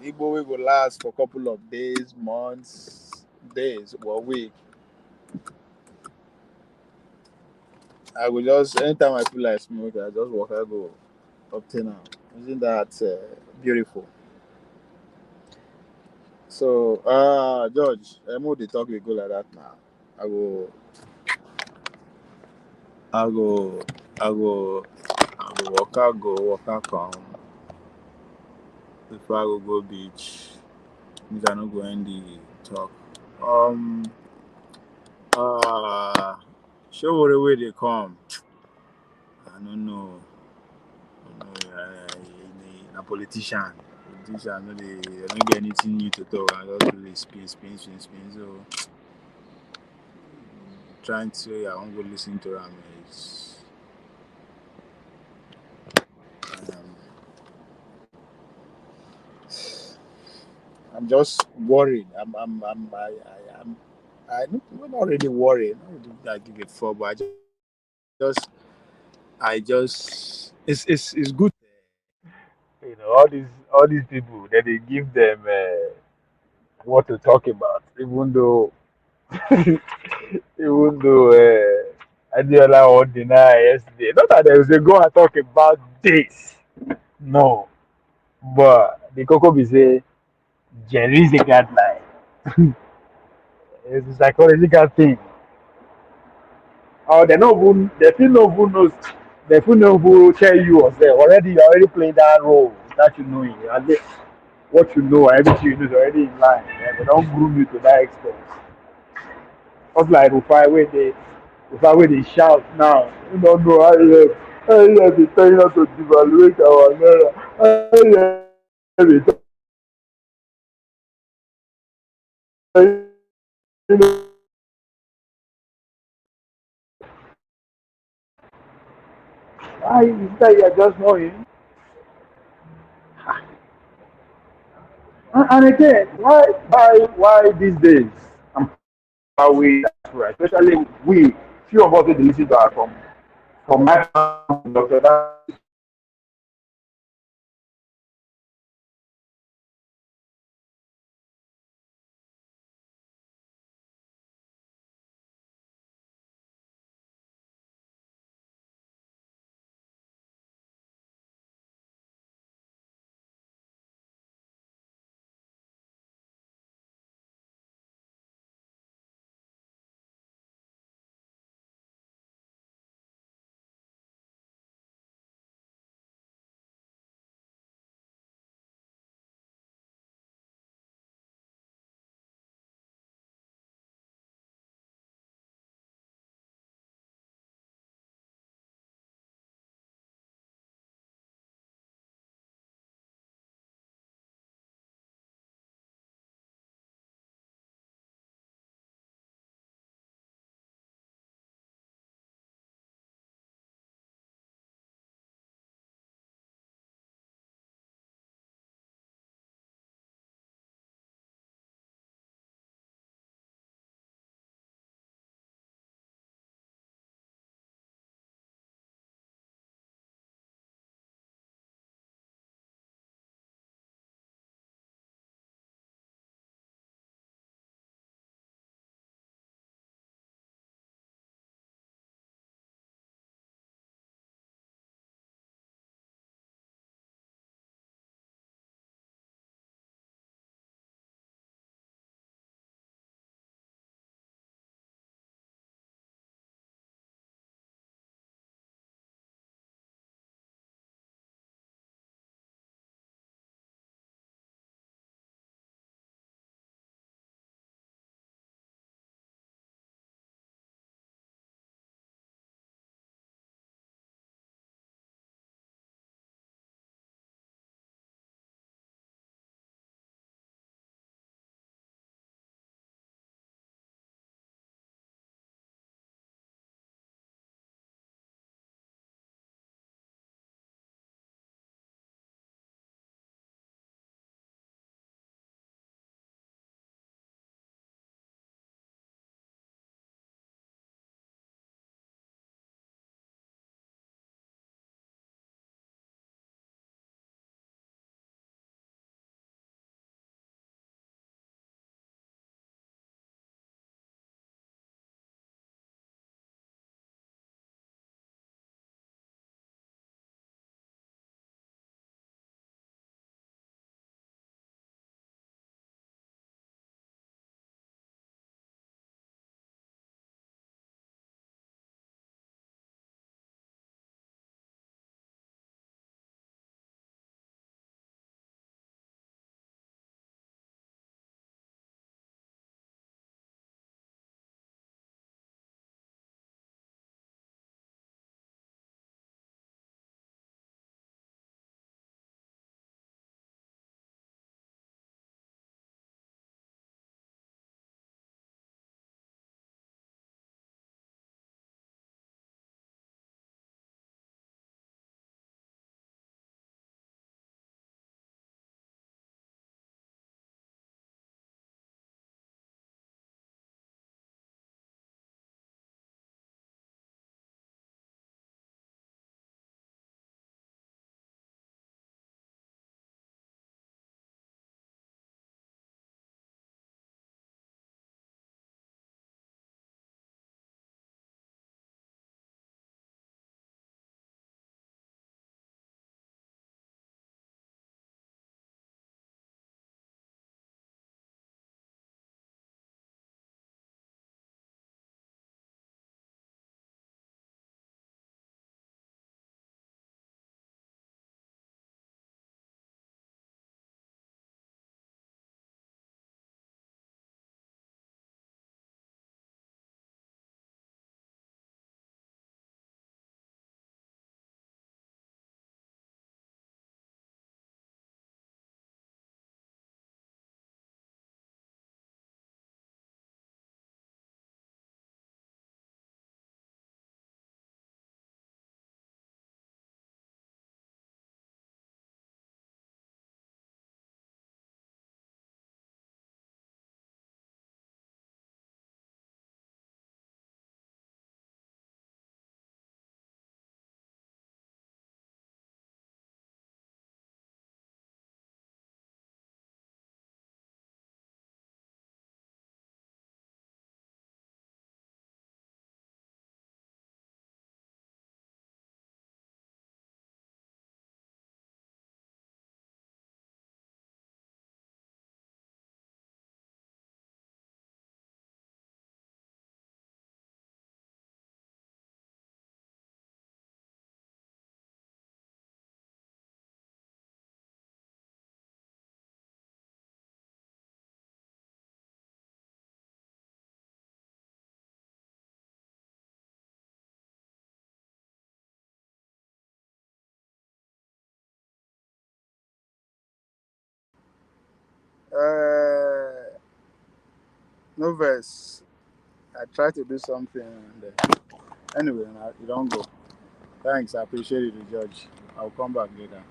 Igbo we go last for a couple of days, months, days, or week. I will just anytime I feel like smoking, I just walk. I go up to now. Isn't that beautiful? So, George, I move the talk we go like that now. I go, I go, I go, I go walk out, come. Before I go beach, means I no go end the talk. Um, uh, show what the way they come. I don't know. A politician. Politician, no, they don't get anything new to talk. I just really spin. So, trying to, I won't go listen to them. Um, I'm just worried. I'm not really worried. I give a fuck, but just, it's good. All these people that they give them what to talk about, even though Adiola won't deny yesterday. Not that they will say go and talk about this. No, but the Coco be say there is a guideline. It's a psychological thing. Or they feel no even knows. They feel no who tell you or say already you're already playing that role without you knowing. What you know, everything you know is already in line. And they don't groom you to that extent. Just like Rufai where they shout now. You don't know how they tell you not to devaluate our naira. How they tell you why is that you're just knowing? And again, why these days? I'm how we that's right, especially we few of us that listen to our from my family, Dr. No verse. I tried to do something. Anyway, you don't go. Thanks. I appreciate it, Judge. I'll come back later.